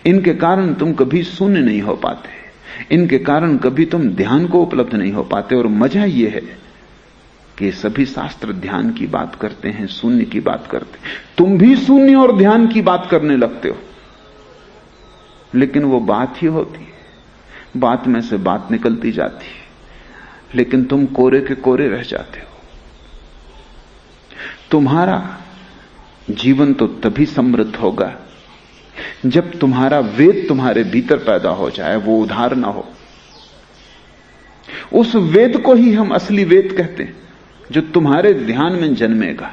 इनके कारण तुम कभी शून्य नहीं हो पाते, इनके कारण कभी तुम ध्यान को उपलब्ध नहीं हो पाते। और मजा यह है कि सभी शास्त्र ध्यान की बात करते हैं, शून्य की बात करते हैं। तुम भी शून्य और ध्यान की बात करने लगते हो, लेकिन वो बात ही होती है, बात में से बात निकलती जाती है, लेकिन तुम कोरे के कोरे रह जाते हो। तुम्हारा जीवन तो तभी समृद्ध होगा जब तुम्हारा वेद तुम्हारे भीतर पैदा हो जाए, वो उधार ना हो। उस वेद को ही हम असली वेद कहते हैं, जो तुम्हारे ध्यान में जन्मेगा।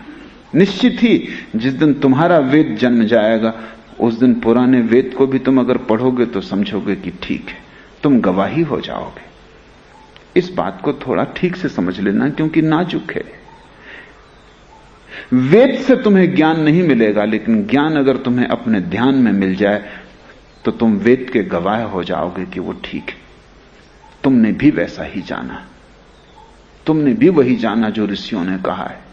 निश्चित ही जिस दिन तुम्हारा वेद जन्म जाएगा, उस दिन पुराने वेद को भी तुम अगर पढ़ोगे तो समझोगे कि ठीक है, तुम गवाही हो जाओगे। इस बात को थोड़ा ठीक से समझ लेना, क्योंकि नाजुक है। वेद से तुम्हें ज्ञान नहीं मिलेगा, लेकिन ज्ञान अगर तुम्हें अपने ध्यान में मिल जाए तो तुम वेद के गवाह हो जाओगे कि वो ठीक है। तुमने भी वैसा ही जाना, तुमने भी वही जाना जो ऋषियों ने कहा है।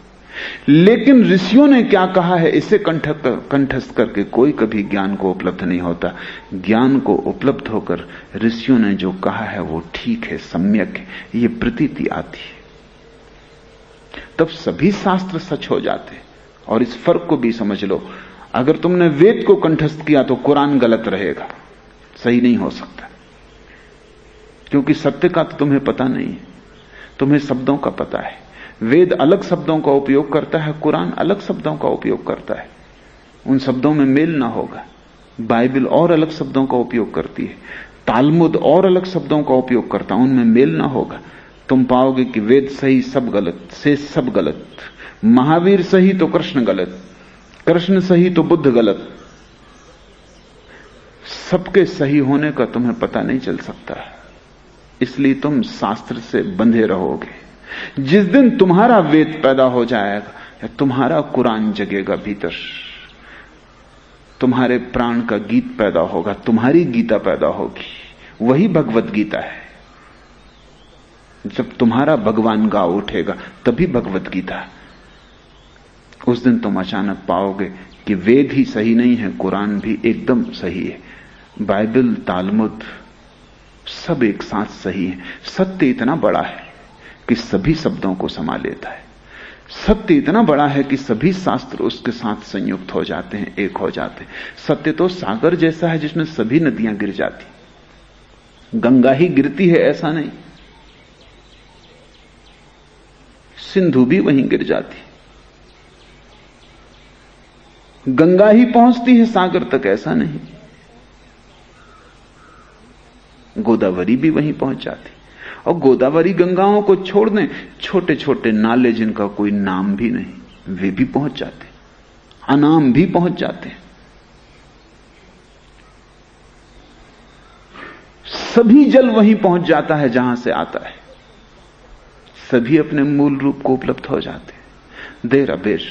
लेकिन ऋषियों ने क्या कहा है, इसे कंठस्थ करके कोई कभी ज्ञान को उपलब्ध नहीं होता। ज्ञान को उपलब्ध होकर ऋषियों ने जो कहा है वो ठीक है, सम्यक है, ये प्रतीति आती है, तब सभी शास्त्र सच हो जाते। और इस फर्क को भी समझ लो, अगर तुमने वेद को कंठस्थ किया तो कुरान गलत रहेगा, सही नहीं हो सकता, क्योंकि सत्य का तो तुम्हें पता नहीं है, तुम्हें शब्दों का पता है। वेद अलग शब्दों का उपयोग करता है, कुरान अलग शब्दों का उपयोग करता है, उन शब्दों में मेल ना होगा। बाइबल और अलग शब्दों का उपयोग करती है, तालमुद और अलग शब्दों का उपयोग करता है, उनमें मेल ना होगा। तुम पाओगे कि वेद सही सब गलत, शेष सब गलत, महावीर सही तो कृष्ण गलत, कृष्ण सही तो बुद्ध गलत। सबके सही होने का तुम्हें पता नहीं चल सकता, इसलिए तुम शास्त्र से बंधे रहोगे। जिस दिन तुम्हारा वेद पैदा हो जाएगा या तुम्हारा कुरान जगेगा भीतर, तुम्हारे प्राण का गीत पैदा होगा, तुम्हारी गीता पैदा होगी, वही भगवत गीता है। जब तुम्हारा भगवान गा उठेगा तभी भगवत गीता। उस दिन तुम अचानक पाओगे कि वेद ही सही नहीं है, कुरान भी एकदम सही है, बाइबल तालमुद सब एक साथ सही है। सत्य इतना बड़ा है कि सभी शब्दों को समा लेता है। सत्य इतना बड़ा है कि सभी शास्त्र उसके साथ संयुक्त हो जाते हैं, एक हो जाते हैं। सत्य तो सागर जैसा है जिसमें सभी नदियां गिर जाती। गंगा ही गिरती है ऐसा नहीं, सिंधु भी वहीं गिर जाती। गंगा ही पहुंचती है सागर तक ऐसा नहीं, गोदावरी भी वहीं पहुंच जाती। और गोदावरी गंगाओं को छोड़ दें, छोटे छोटे नाले जिनका कोई नाम भी नहीं, वे भी पहुंच जाते, अनाम भी पहुंच जाते। सभी जल वहीं पहुंच जाता है जहां से आता है, सभी अपने मूल रूप को उपलब्ध हो जाते। देर अबेर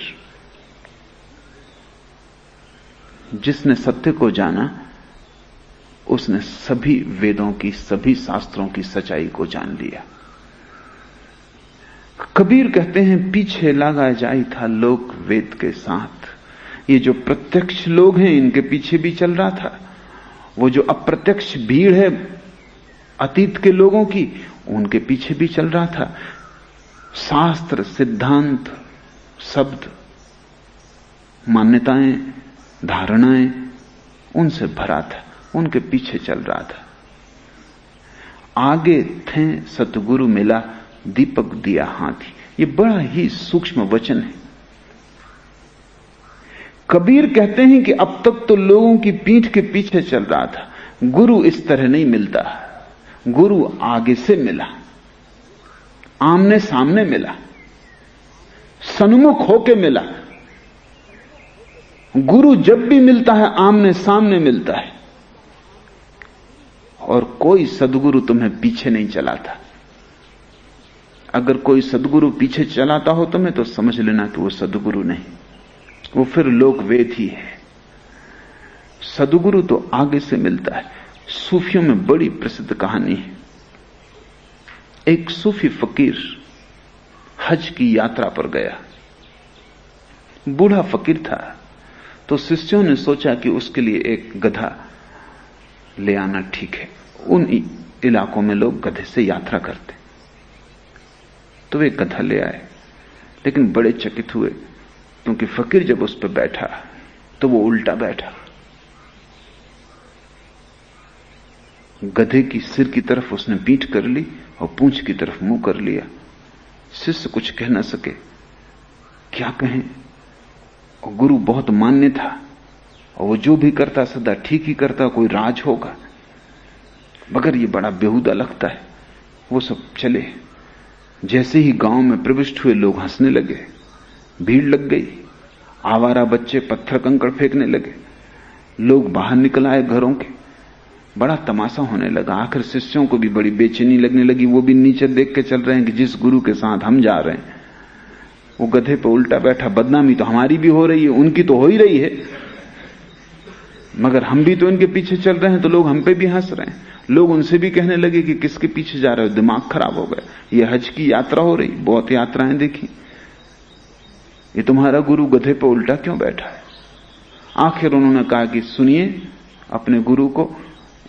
जिसने सत्य को जाना उसने सभी वेदों की, सभी शास्त्रों की सच्चाई को जान लिया। कबीर कहते हैं पीछे लगा जाई था लोक वेद के साथ। ये जो प्रत्यक्ष लोग हैं इनके पीछे भी चल रहा था, वो जो अप्रत्यक्ष भीड़ है अतीत के लोगों की उनके पीछे भी चल रहा था। शास्त्र, सिद्धांत, शब्द, मान्यताएं, धारणाएं उनसे भरा था, उनके पीछे चल रहा था। आगे थे सतगुरु मिला, दीपक दिया हाथी। ये बड़ा ही सूक्ष्म वचन है। कबीर कहते हैं कि अब तक तो लोगों की पीठ के पीछे चल रहा था, गुरु इस तरह नहीं मिलता। गुरु आगे से मिला, आमने सामने मिला, सन्मुख होके मिला। गुरु जब भी मिलता है आमने सामने मिलता है, और कोई सदगुरु तुम्हें पीछे नहीं चलाता। अगर कोई सदगुरु पीछे चलाता हो तुम्हें तो समझ लेना कि वो सदगुरु नहीं, वो फिर लोक वेद ही है। सदगुरु तो आगे से मिलता है। सूफियों में बड़ी प्रसिद्ध कहानी है। एक सूफी फकीर हज की यात्रा पर गया, बूढ़ा फकीर था, तो शिष्यों ने सोचा कि उसके लिए एक गधा ले आना ठीक है। उन इलाकों में लोग गधे से यात्रा करते, तो वे गधा ले आए, लेकिन बड़े चकित हुए क्योंकि फकीर जब उस पर बैठा तो वो उल्टा बैठा, गधे की सिर की तरफ उसने पीठ कर ली और पूंछ की तरफ मुंह कर लिया। शिष्य कुछ कह न सके, क्या कहें। और गुरु बहुत मान्य था और वो जो भी करता सदा ठीक ही करता, कोई राज होगा, मगर ये बड़ा बेहुदा लगता है। वो सब चले। जैसे ही गांव में प्रविष्ट हुए लोग हंसने लगे, भीड़ लग गई, आवारा बच्चे पत्थर कंकड़ फेंकने लगे, लोग बाहर निकल आए घरों के, बड़ा तमाशा होने लगा। आखिर शिष्यों को भी बड़ी बेचैनी लगने लगी, वो भी नीचे देख के चल रहे हैं कि जिस गुरु के साथ हम जा रहे हैं वो गधे पे उल्टा बैठा। बदनामी तो हमारी भी हो रही है, उनकी तो हो ही रही है, मगर हम भी तो इनके पीछे चल रहे हैं तो लोग हम पे भी हंस रहे हैं। लोग उनसे भी कहने लगे कि किसके पीछे जा रहे हो, दिमाग खराब हो गया, ये हज की यात्रा हो रही, बहुत यात्राएं देखी, ये तुम्हारा गुरु गधे पे उल्टा क्यों बैठा है। आखिर उन्होंने कहा कि सुनिए, अपने गुरु को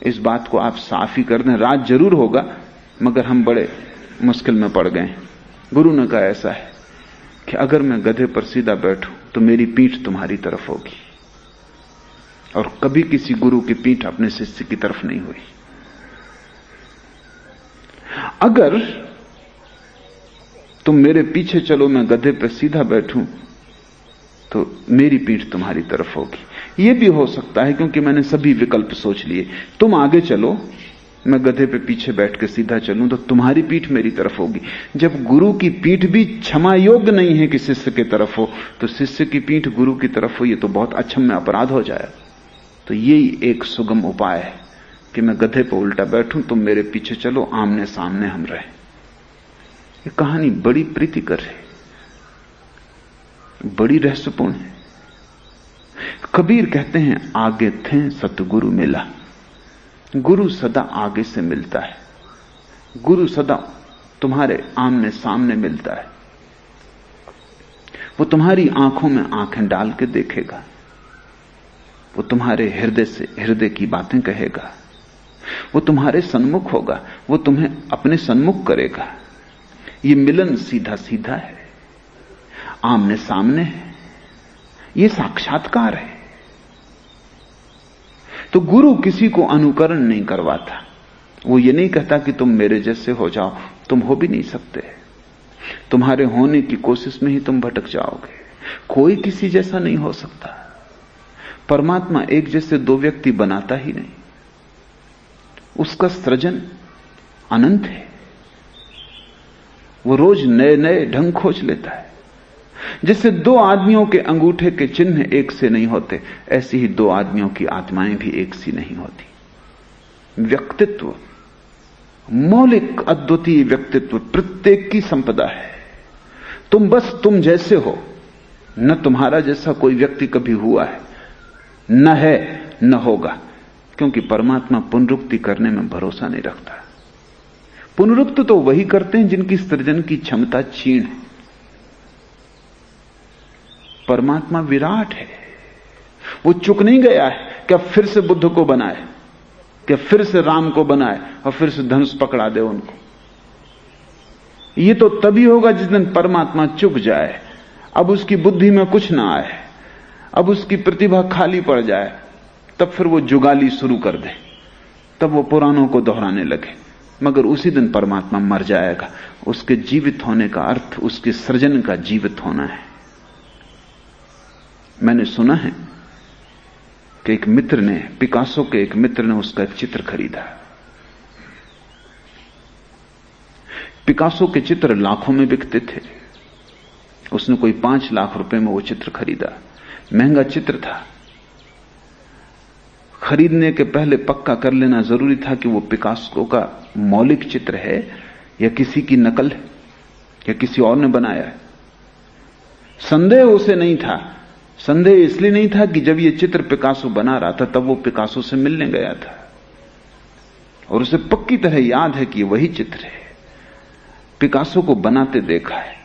इस बात को आप साफ ही कर दें, राज जरूर होगा मगर हम बड़े मुश्किल में पड़ गए। गुरु ने कहा ऐसा है कि अगर मैं गधे पर सीधा बैठूं तो मेरी पीठ तुम्हारी तरफ होगी, और कभी किसी गुरु की पीठ अपने शिष्य की तरफ नहीं हुई। अगर तुम मेरे पीछे चलो, मैं गधे पर सीधा बैठूं तो मेरी पीठ तुम्हारी तरफ होगी। यह भी हो सकता है क्योंकि मैंने सभी विकल्प सोच लिए। तुम आगे चलो, मैं गधे पे पीछे बैठ के सीधा चलूं तो तुम्हारी पीठ मेरी तरफ होगी। जब गुरु की पीठ भी क्षमा योग्य नहीं है कि शिष्य की तरफ हो, तो शिष्य की पीठ गुरु की तरफ हो, ये तो बहुत अक्षम्य अपराध हो जाए। तो यही एक सुगम उपाय है कि मैं गधे पर उल्टा बैठूं, तुम मेरे पीछे चलो, आमने सामने हम रहें। ये कहानी बड़ी प्रीतिकर है, बड़ी रहस्यपूर्ण है। कबीर कहते हैं आगे थे सतगुरु मिला। गुरु सदा आगे से मिलता है, गुरु सदा तुम्हारे आमने सामने मिलता है। वो तुम्हारी आंखों में आंखें डाल के देखेगा, वो तुम्हारे हृदय से हृदय की बातें कहेगा, वो तुम्हारे सन्मुख होगा, वो तुम्हें अपने सन्मुख करेगा। ये मिलन सीधा सीधा है, आमने सामने है, ये साक्षात्कार है। तो गुरु किसी को अनुकरण नहीं करवाता। वो ये नहीं कहता कि तुम मेरे जैसे हो जाओ, तुम हो भी नहीं सकते। तुम्हारे होने की कोशिश में ही तुम भटक जाओगे। कोई किसी जैसा नहीं हो सकता। परमात्मा एक जैसे दो व्यक्ति बनाता ही नहीं। उसका सृजन अनंत है। वो रोज नए नए ढंग खोज लेता है। जैसे दो आदमियों के अंगूठे के चिन्ह एक से नहीं होते, ऐसी ही दो आदमियों की आत्माएं भी एक सी नहीं होती। व्यक्तित्व, मौलिक अद्वितीय व्यक्तित्व प्रत्येक की संपदा है। तुम बस तुम जैसे हो, न तुम्हारा जैसा कोई व्यक्ति कभी हुआ है, न है, न होगा, क्योंकि परमात्मा पुनरुक्ति करने में भरोसा नहीं रखता। पुनरुक्ति तो वही करते हैं जिनकी सृजन की क्षमता क्षीण है। परमात्मा विराट है। वो चुक नहीं गया है क्या फिर से बुद्ध को बनाए, क्या फिर से राम को बनाए और फिर से धनुष पकड़ा दे उनको। ये तो तभी होगा जिस दिन परमात्मा चुक जाए, अब उसकी बुद्धि में कुछ ना आए, अब उसकी प्रतिभा खाली पड़ जाए, तब फिर वो जुगाली शुरू कर दे, तब वो पुरानों को दोहराने लगे। मगर उसी दिन परमात्मा मर जाएगा। उसके जीवित होने का अर्थ उसके सृजन का जीवित होना है। मैंने सुना है कि एक मित्र ने, पिकासो के एक मित्र ने उसका एक चित्र खरीदा। पिकासो के चित्र लाखों में बिकते थे। उसने कोई 5 लाख रुपए में वो चित्र खरीदा। महंगा चित्र था। खरीदने के पहले पक्का कर लेना जरूरी था कि वो पिकासो का मौलिक चित्र है या किसी की नकल है या किसी और ने बनाया है। संदेह उसे नहीं था। संदेह इसलिए नहीं था कि जब ये चित्र पिकासो बना रहा था तब वो पिकासो से मिलने गया था और उसे पक्की तरह याद है कि वही चित्र है। पिकासो को बनाते देखा है,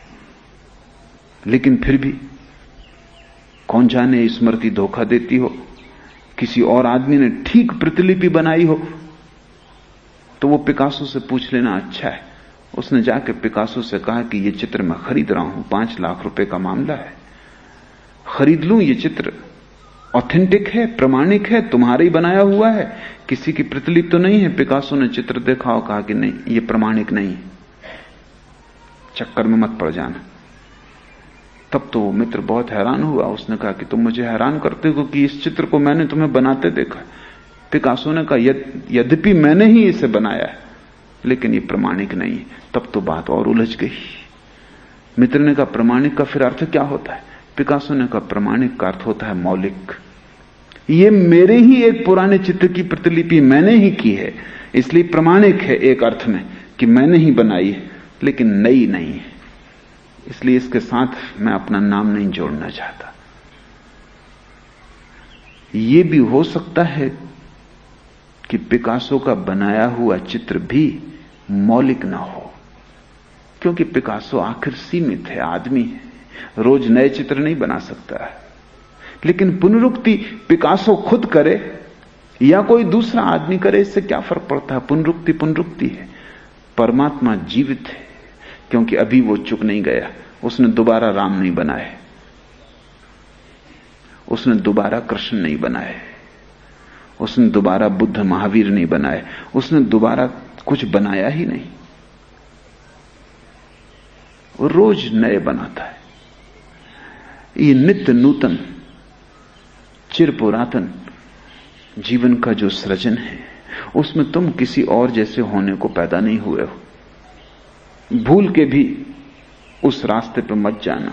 लेकिन फिर भी कौन जाने स्मृति धोखा देती हो, किसी और आदमी ने ठीक प्रतिलिपि बनाई हो, तो वो पिकासो से पूछ लेना अच्छा है। उसने जाके पिकासो से कहा कि ये चित्र मैं खरीद रहा हूं, 5 लाख रुपए का मामला है, खरीद लूं? ये चित्र ऑथेंटिक है, प्रमाणिक है, तुम्हारा ही बनाया हुआ है, किसी की प्रतिलिपि तो नहीं है? पिकासो ने चित्र देखा और कहा कि नहीं, ये प्रमाणिक नहीं है, चक्कर में मत पड़ जाना। तब तो वो मित्र बहुत हैरान हुआ। उसने कहा कि तुम मुझे हैरान करते हो कि इस चित्र को मैंने तुम्हें बनाते देखा। पिकासो ने कहा यद्यपि मैंने ही इसे बनाया है, लेकिन ये प्रमाणिक नहीं है। तब तो बात और उलझ गई। मित्र ने कहा प्रमाणिक का फिर अर्थ क्या होता है? पिकासो ने कहा प्रमाणिक का अर्थ होता है मौलिक। ये मेरे ही एक पुराने चित्र की प्रतिलिपि मैंने ही की है, इसलिए प्रमाणिक है एक अर्थ में कि मैंने ही बनाई है, लेकिन नई नहीं है। इसलिए इसके साथ मैं अपना नाम नहीं जोड़ना चाहता। यह भी हो सकता है कि पिकासो का बनाया हुआ चित्र भी मौलिक ना हो, क्योंकि पिकासो आखिर सीमित है, आदमी है, रोज नए चित्र नहीं बना सकता है। लेकिन पुनरुक्ति पिकासो खुद करे या कोई दूसरा आदमी करे, इससे क्या फर्क पड़ता है? पुनरुक्ति पुनरुक्ति है। परमात्मा जीवित है, क्योंकि अभी वो चुक नहीं गया। उसने दोबारा राम नहीं बनाए, उसने दोबारा कृष्ण नहीं बनाए, उसने दोबारा बुद्ध महावीर नहीं बनाए, उसने दोबारा कुछ बनाया ही नहीं। वो रोज नए बनाता है। ये नित्य नूतन, चिर पुरातन जीवन का जो सृजन है, उसमें तुम किसी और जैसे होने को पैदा नहीं हुए हो। भूल के भी उस रास्ते पर मत जाना।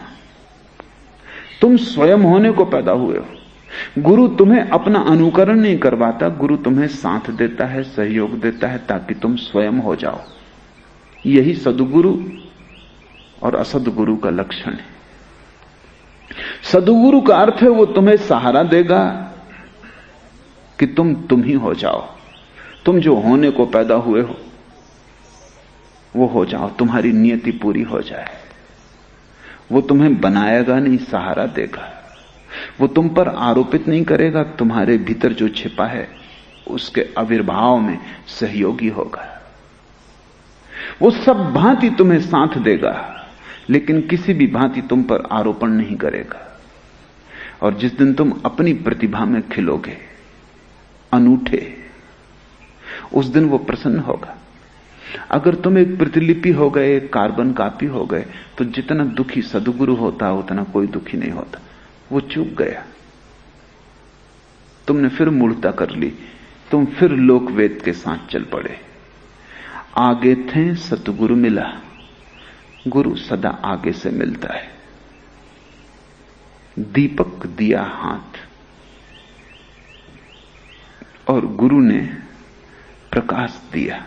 तुम स्वयं होने को पैदा हुए हो। गुरु तुम्हें अपना अनुकरण नहीं करवाता, गुरु तुम्हें साथ देता है, सहयोग देता है, ताकि तुम स्वयं हो जाओ। यही सद्गुरु और असद्गुरु का लक्षण है। सद्गुरु का अर्थ है वो तुम्हें सहारा देगा कि तुम ही हो जाओ। तुम जो होने को पैदा हुए हो वो हो जाओ, तुम्हारी नियति पूरी हो जाए। वो तुम्हें बनाएगा नहीं, सहारा देगा। वो तुम पर आरोपित नहीं करेगा, तुम्हारे भीतर जो छिपा है उसके आविर्भाव में सहयोगी होगा। वो सब भांति तुम्हें साथ देगा, लेकिन किसी भी भांति तुम पर आरोपण नहीं करेगा। और जिस दिन तुम अपनी प्रतिभा में खिलोगे, अनूठे, उस दिन वो प्रसन्न होगा। अगर तुम एक प्रतिलिपि हो गए, एक कार्बन कॉपी हो गए, तो जितना दुखी सद्गुरु होता उतना कोई दुखी नहीं होता। वो चूक गया, तुमने फिर मूर्खता कर ली, तुम फिर लोक वेद के साथ चल पड़े। आगे थे सतगुरु मिला, गुरु सदा आगे से मिलता है। दीपक दिया हाथ और गुरु ने प्रकाश दिया।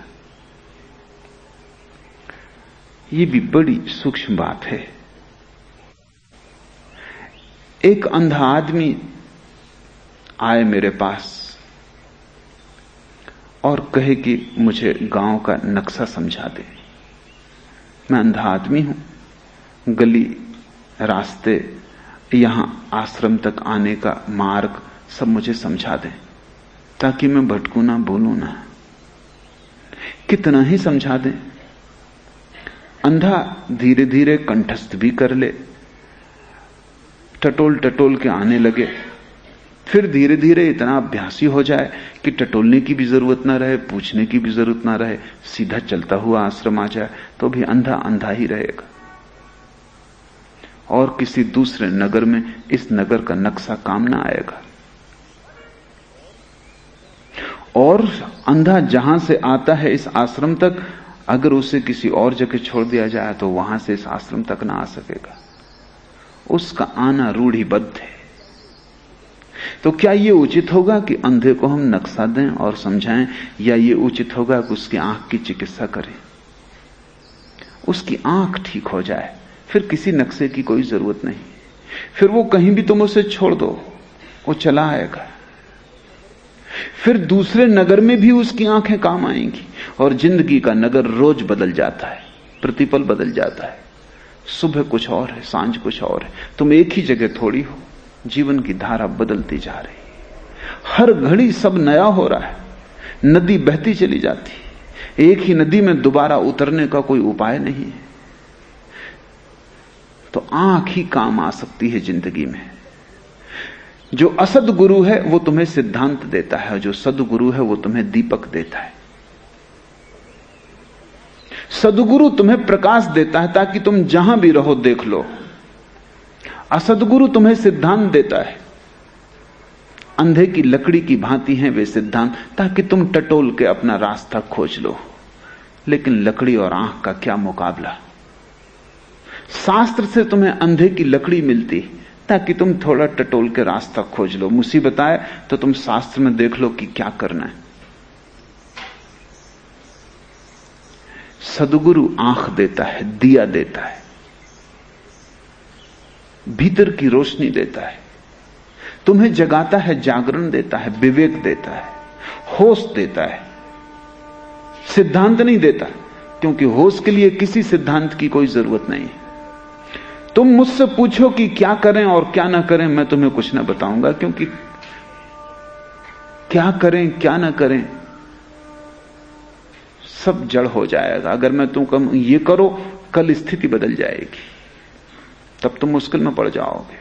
ये भी बड़ी सूक्ष्म बात है। एक अंधा आदमी आए मेरे पास और कहे कि मुझे गांव का नक्शा समझा दे। मैं अंधा आदमी हूं, गली, रास्ते, यहां आश्रम तक आने का मार्ग सब मुझे समझा दें, ताकि मैं भटकू ना, भूलू ना। कितना ही समझा दें। अंधा धीरे धीरे कंठस्थ भी कर ले, टटोल टटोल के आने लगे, फिर धीरे धीरे इतना अभ्यासी हो जाए कि टटोलने की भी जरूरत ना रहे, पूछने की भी जरूरत ना रहे, सीधा चलता हुआ आश्रम आ जाए, तो भी अंधा अंधा ही रहेगा। और किसी दूसरे नगर में इस नगर का नक्शा काम ना आएगा। और अंधा जहां से आता है इस आश्रम तक, अगर उसे किसी और जगह छोड़ दिया जाए तो वहां से इस आश्रम तक ना आ सकेगा। उसका आना रूढ़िबद्ध है। तो क्या यह उचित होगा कि अंधे को हम नक्शा दें और समझाएं, या यह उचित होगा कि उसकी आंख की चिकित्सा करें? उसकी आंख ठीक हो जाए, फिर किसी नक्शे की कोई जरूरत नहीं। फिर वो कहीं भी तुम उसे छोड़ दो, वो चला आएगा। फिर दूसरे नगर में भी उसकी आंखें काम आएंगी। और जिंदगी का नगर रोज बदल जाता है, प्रतिपल बदल जाता है। सुबह कुछ और है, सांझ कुछ और है। तुम एक ही जगह थोड़ी हो। जीवन की धारा बदलती जा रही है, हर घड़ी सब नया हो रहा है। नदी बहती चली जाती है, एक ही नदी में दोबारा उतरने का कोई उपाय नहीं है। तो आंख ही काम आ सकती है जिंदगी में। जो असद गुरु है वो तुम्हें सिद्धांत देता है, जो सदगुरु है वो तुम्हें दीपक देता है। सदगुरु तुम्हें प्रकाश देता है ताकि तुम जहां भी रहो देख लो। असदगुरु तुम्हें सिद्धांत देता है। अंधे की लकड़ी की भांति हैं वे सिद्धांत, ताकि तुम टटोल के अपना रास्ता खोज लो। लेकिन लकड़ी और आंख का क्या मुकाबला। शास्त्र से तुम्हें अंधे की लकड़ी मिलती ताकि तुम थोड़ा टटोल के रास्ता खोज लो। मुसीबत आए तो तुम शास्त्र में देख लो कि क्या करना है। सदगुरु आंख देता है, दिया देता है, भीतर की रोशनी देता है, तुम्हें जगाता है, जागरण देता है, विवेक देता है, होश देता है। सिद्धांत नहीं देता, क्योंकि होश के लिए किसी सिद्धांत की कोई जरूरत नहीं है। तुम मुझसे पूछो कि क्या करें और क्या ना करें, मैं तुम्हें कुछ ना बताऊंगा, क्योंकि क्या करें क्या ना करें सब जड़ हो जाएगा। अगर मैं तुम कहूं ये करो, कल स्थिति बदल जाएगी, तब तुम मुश्किल में पड़ जाओगे।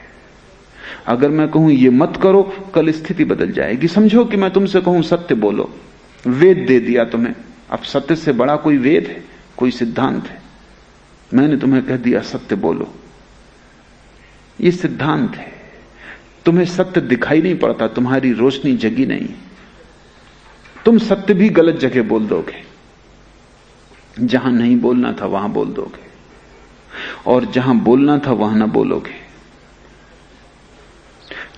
अगर मैं कहूं ये मत करो, कल स्थिति बदल जाएगी। समझो कि मैं तुमसे कहूं सत्य बोलो, वेद दे दिया तुम्हें। अब सत्य से बड़ा कोई वेद है, कोई सिद्धांत है? मैंने तुम्हें कह दिया सत्य बोलो, ये सिद्धांत है। तुम्हें सत्य दिखाई नहीं पड़ता, तुम्हारी रोशनी जगी नहीं। तुम सत्य भी गलत जगह बोल दोगे, जहां नहीं बोलना था वहां बोल दोगे, और जहां बोलना था वहां ना बोलोगे।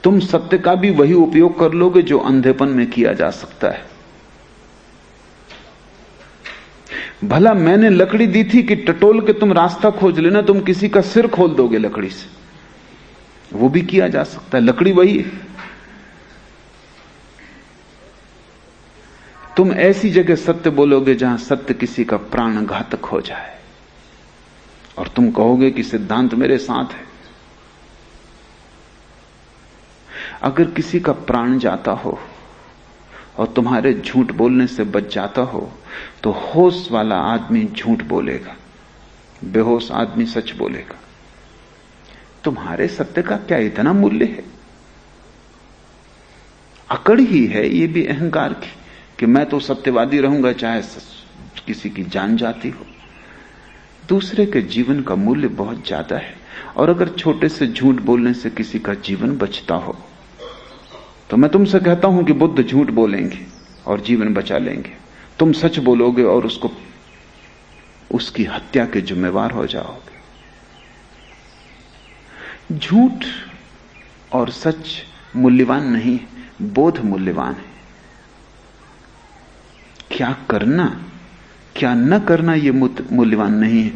तुम सत्य का भी वही उपयोग कर लोगे जो अंधेपन में किया जा सकता है। भला मैंने लकड़ी दी थी कि टटोल के तुम रास्ता खोज लेना, तुम किसी का सिर खोल दोगे लकड़ी से, वो भी किया जा सकता है, लकड़ी वही है। तुम ऐसी जगह सत्य बोलोगे जहां सत्य किसी का प्राण घातक हो जाए, और तुम कहोगे कि सिद्धांत मेरे साथ है। अगर किसी का प्राण जाता हो और तुम्हारे झूठ बोलने से बच जाता हो तो होश वाला आदमी झूठ बोलेगा, बेहोश आदमी सच बोलेगा। तुम्हारे सत्य का क्या इतना मूल्य है? अकड़ ही है ये भी अहंकार की कि मैं तो सत्यवादी रहूंगा चाहे किसी की जान जाती हो। दूसरे के जीवन का मूल्य बहुत ज्यादा है, और अगर छोटे से झूठ बोलने से किसी का जीवन बचता हो तो मैं तुमसे कहता हूं कि बुद्ध झूठ बोलेंगे और जीवन बचा लेंगे। तुम सच बोलोगे और उसकी हत्या के जिम्मेवार हो जाओगे। झूठ और सच मूल्यवान नहीं, बोध मूल्यवान है। क्या करना क्या न करना यह मूल्यवान नहीं है,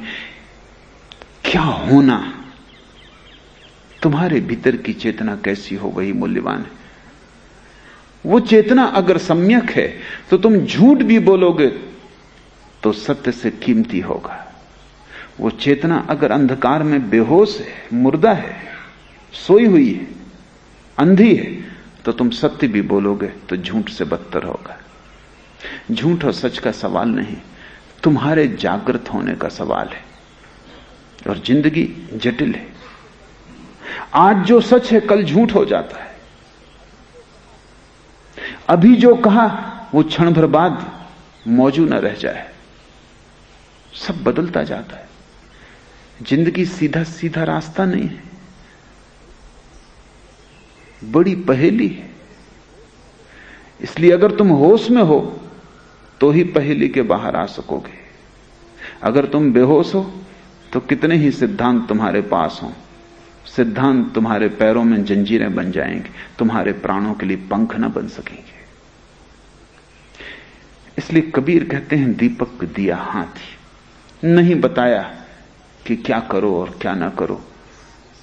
क्या होना, तुम्हारे भीतर की चेतना कैसी हो वही मूल्यवान है। वो चेतना अगर सम्यक है तो तुम झूठ भी बोलोगे तो सत्य से कीमती होगा। वो चेतना अगर अंधकार में बेहोश है, मुर्दा है, सोई हुई है, अंधी है, तो तुम सत्य भी बोलोगे तो झूठ से बदतर होगा। झूठ और सच का सवाल नहीं, तुम्हारे जागृत होने का सवाल है। और जिंदगी जटिल है। आज जो सच है कल झूठ हो जाता है। अभी जो कहा वो क्षण भर बाद मौजूद न रह जाए। सब बदलता जाता है। जिंदगी सीधा सीधा रास्ता नहीं है, बड़ी पहेली है। इसलिए अगर तुम होश में हो तो ही पहेली के बाहर आ सकोगे। अगर तुम बेहोश हो तो कितने ही सिद्धांत तुम्हारे पास हों, सिद्धांत तुम्हारे पैरों में जंजीरें बन जाएंगे, तुम्हारे प्राणों के लिए पंख न बन सकेंगे। इसलिए कबीर कहते हैं दीपक दिया हाथी। नहीं बताया कि क्या करो और क्या ना करो,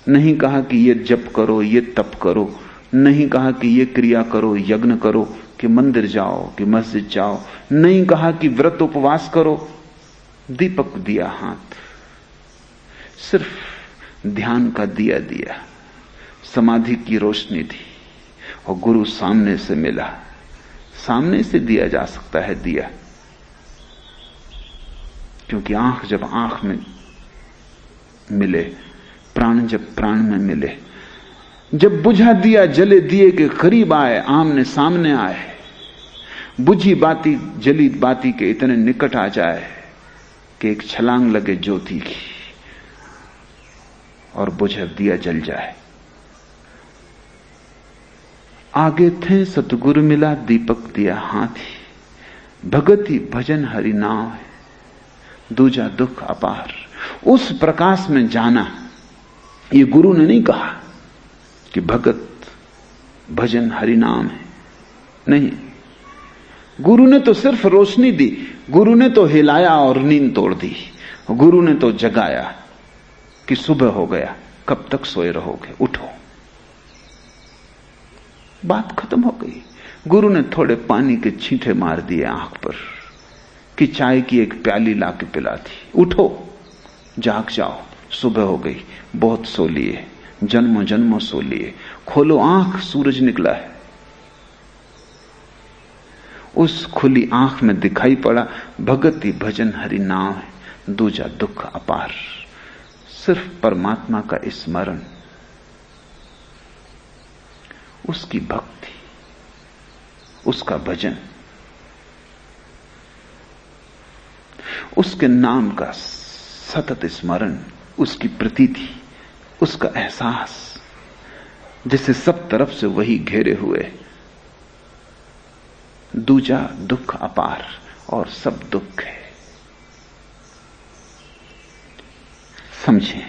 नहीं कहा कि ये जप करो, ये तप करो, नहीं कहा कि ये क्रिया करो, यज्ञ करो, कि मंदिर जाओ, कि मस्जिद जाओ, नहीं कहा कि व्रत उपवास करो। दीपक दिया हाथ, सिर्फ ध्यान का दिया दिया, समाधि की रोशनी थी और गुरु सामने से मिला। सामने से दिया जा सकता है दिया, क्योंकि आंख जब आंख में मिले, प्राण जब प्राण में मिले, जब बुझा दिया जले दिए के करीब आए, आमने सामने आए, बुझी बाती जली बाती के इतने निकट आ जाए कि एक छलांग लगे ज्योति की और बुझा दिया जल जाए। आगे थे सतगुरु मिला दीपक दिया हाथी, भगति भजन हरि नाम है, दूजा दुख अपार। उस प्रकाश में जाना, ये गुरु ने नहीं कहा कि भगत भजन हरि नाम है, नहीं। गुरु ने तो सिर्फ रोशनी दी, गुरु ने तो हिलाया और नींद तोड़ दी, गुरु ने तो जगाया कि सुबह हो गया, कब तक सोए रहोगे, उठो। बात खत्म हो गई। गुरु ने थोड़े पानी के छींटे मार दिए आंख पर कि चाय की एक प्याली लाके पिला दी, उठो जाग जाओ, सुबह हो गई, बहुत सो लिए, जन्मों जन्मों सो लिए, खोलो आंख, सूरज निकला है। उस खुली आंख में दिखाई पड़ा भगति भजन हरि नाम है, दूजा दुख अपार। सिर्फ परमात्मा का स्मरण, उसकी भक्ति, उसका भजन, उसके नाम का सतत स्मरण, उसकी प्रतीति, उसका एहसास, जिसे सब तरफ से वही घेरे हुए। दूजा दुख अपार, और सब दुख है। समझें,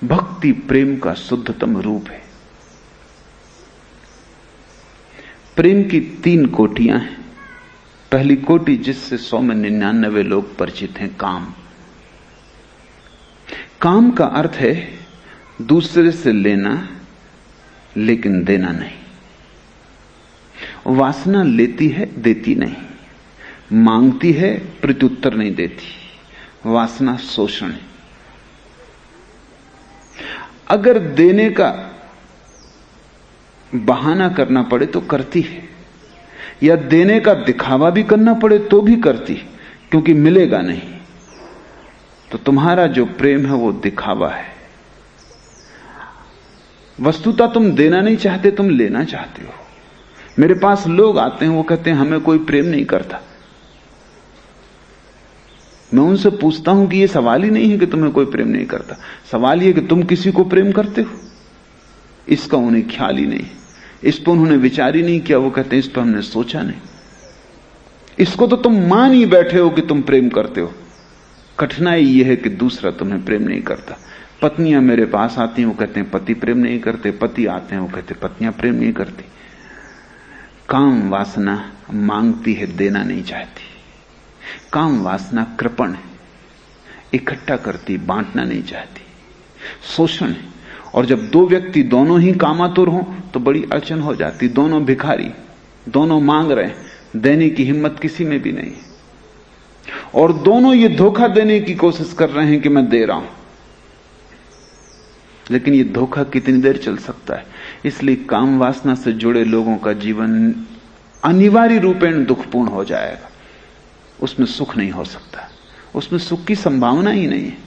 भक्ति प्रेम का शुद्धतम रूप है। प्रेम की 3 कोटियां हैं। पहली कोटि, जिससे 100 में 99 लोग परिचित हैं, काम। काम का अर्थ है दूसरे से लेना लेकिन देना नहीं। वासना लेती है, देती नहीं, मांगती है, प्रत्युत्तर नहीं देती। वासना शोषण है। अगर देने का बहाना करना पड़े तो करती है, या देने का दिखावा भी करना पड़े तो भी करती, क्योंकि मिलेगा नहीं। तो तुम्हारा जो प्रेम है वो दिखावा है। वस्तुतः तुम देना नहीं चाहते, तुम लेना चाहते हो। मेरे पास लोग आते हैं, वो कहते हैं हमें कोई प्रेम नहीं करता। मैं उनसे पूछता हूं कि ये सवाल ही नहीं है कि तुम्हें कोई प्रेम नहीं करता, सवाल ये कि तुम किसी को प्रेम करते हो। इसका उन्हें ख्याल ही नहीं, इस पर उन्होंने विचार ही नहीं किया। वो कहते हैं इस पर हमने सोचा नहीं। इसको तो तुम मान ही बैठे हो कि तुम प्रेम करते हो। कठिनाई यह है कि दूसरा तुम्हें प्रेम नहीं करता। पत्नियां मेरे पास आती हैं, वो कहते हैं पति प्रेम नहीं करते। पति आते हैं, वो कहते हैं पत्नियां प्रेम नहीं करती। काम वासना मांगती है, देना नहीं चाहती। काम वासना कृपण है, इकट्ठा करती, बांटना नहीं चाहती, शोषण है। और जब दो व्यक्ति दोनों ही कामातुर हों तो बड़ी अड़चन हो जाती। दोनों भिखारी, दोनों मांग रहे हैं, देने की हिम्मत किसी में भी नहीं है। और दोनों ये धोखा देने की कोशिश कर रहे हैं कि मैं दे रहा हूं, लेकिन ये धोखा कितनी देर चल सकता है। इसलिए काम वासना से जुड़े लोगों का जीवन अनिवार्य रूपेण दुखपूर्ण हो जाएगा। उसमें सुख नहीं हो सकता, उसमें सुख की संभावना ही नहीं है।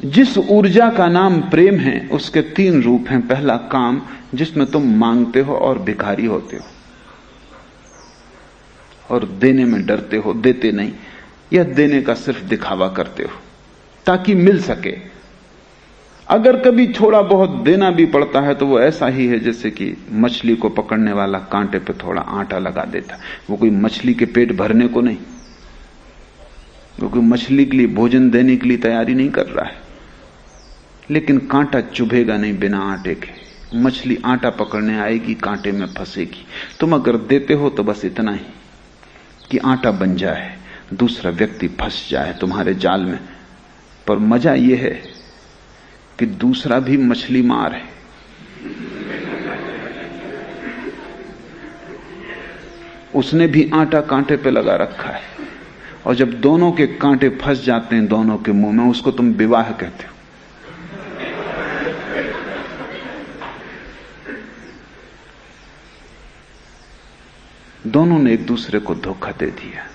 जिस ऊर्जा का नाम प्रेम है उसके 3 रूप हैं। पहला काम, जिसमें तुम मांगते हो और भिखारी होते हो और देने में डरते हो, देते नहीं, या देने का सिर्फ दिखावा करते हो ताकि मिल सके। अगर कभी थोड़ा बहुत देना भी पड़ता है तो वो ऐसा ही है जैसे कि मछली को पकड़ने वाला कांटे पे थोड़ा आटा लगा देता। वो कोई मछली के पेट भरने को नहीं, वो कोई मछली के लिए भोजन देने के लिए तैयारी नहीं कर रहा है। लेकिन कांटा चुभेगा नहीं बिना आटे के। मछली आटा पकड़ने आएगी, कांटे में फंसेगी। तुम अगर देते हो तो बस इतना ही कि आटा बन जाए, दूसरा व्यक्ति फंस जाए तुम्हारे जाल में। पर मजा यह है कि दूसरा भी मछली मार है। उसने भी आटा कांटे पे लगा रखा है, और जब दोनों के कांटे फंस जाते हैं दोनों के मुंह में, उसको तुम विवाह कहते हो। दोनों ने एक दूसरे को धोखा दे दिया।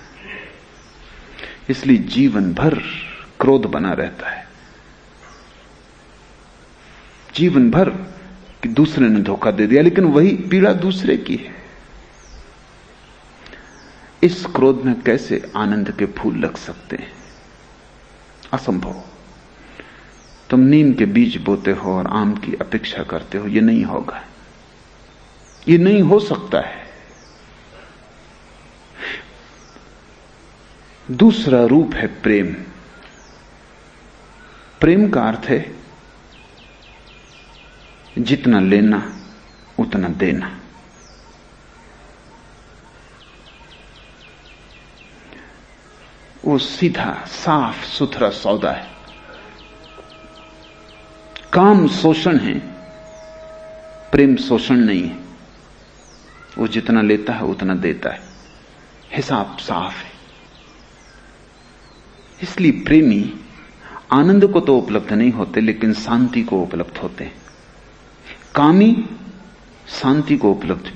इसलिए जीवन भर क्रोध बना रहता है, जीवन भर कि दूसरे ने धोखा दे दिया, लेकिन वही पीड़ा दूसरे की है। इस क्रोध में कैसे आनंद के फूल लग सकते हैं? असंभव। तुम नीम के बीज बोते हो और आम की अपेक्षा करते हो, यह नहीं होगा, यह नहीं हो सकता है। दूसरा रूप है प्रेम। प्रेम का अर्थ है जितना लेना उतना देना। वो सीधा साफ सुथरा सौदा है। काम शोषण है, प्रेम शोषण नहीं है। वो जितना लेता है उतना देता है, हिसाब साफ है। इसलिए प्रेमी आनंद को तो उपलब्ध नहीं होते, लेकिन शांति को उपलब्ध होते हैं। कामी शांति को उपलब्ध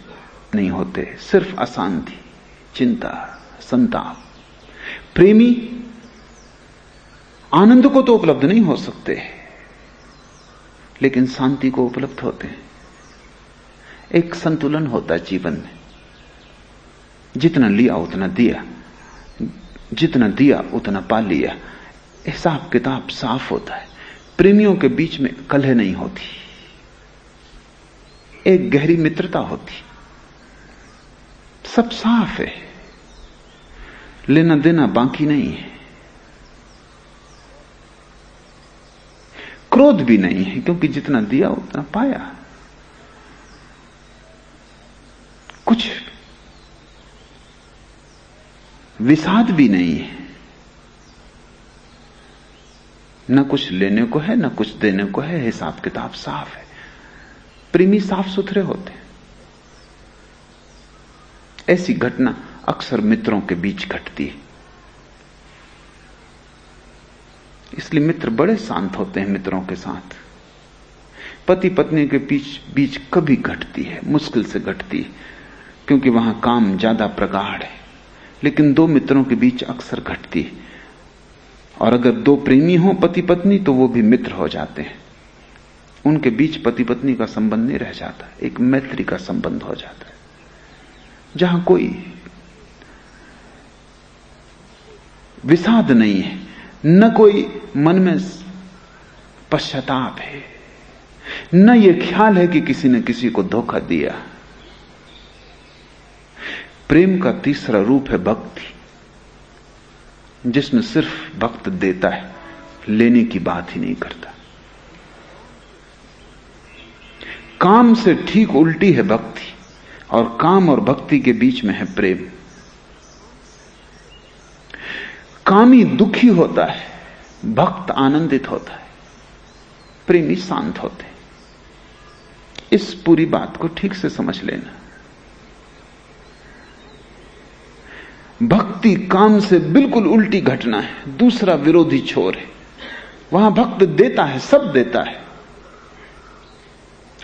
नहीं होते, सिर्फ अशांति, चिंता, संताप। प्रेमी आनंद को तो उपलब्ध नहीं हो सकते, लेकिन शांति को उपलब्ध होते हैं। एक संतुलन होता है जीवन में। जितना लिया उतना दिया, जितना दिया उतना पा लिया। हिसाब किताब साफ होता है। प्रेमियों के बीच में कलह नहीं होती, एक गहरी मित्रता होती, सब साफ है, लेना देना बाकी नहीं है। क्रोध भी नहीं है, क्योंकि जितना दिया उतना पाया। कुछ विषाद भी नहीं है, न कुछ लेने को है न कुछ देने को है। हिसाब किताब साफ है। प्रेमी साफ सुथरे होते हैं। ऐसी घटना अक्सर मित्रों के बीच घटती है। इसलिए मित्र बड़े शांत होते हैं मित्रों के साथ, पति पत्नी के बीच कभी घटती है, मुश्किल से घटती है, क्योंकि वहां काम ज्यादा प्रगाढ़ है। लेकिन दो मित्रों के बीच अक्सर घटती है। और अगर दो प्रेमी हो पति पत्नी तो वो भी मित्र हो जाते हैं। उनके बीच पति पत्नी का संबंध नहीं रह जाता, एक मैत्री का संबंध हो जाता है, जहां कोई विषाद नहीं है, न कोई मन में पश्चाताप है, न ये ख्याल है कि किसी ने किसी को धोखा दिया। प्रेम का तीसरा रूप है भक्ति, जिसमें सिर्फ भक्त देता है, लेने की बात ही नहीं करता। काम से ठीक उल्टी है भक्ति, और काम और भक्ति के बीच में है प्रेम। कामी दुखी होता है, भक्त आनंदित होता है, प्रेमी शांत होते हैं। इस पूरी बात को ठीक से समझ लेना। भक्ति काम से बिल्कुल उल्टी घटना है, दूसरा विरोधी छोर है। वहां भक्त देता है, सब देता है,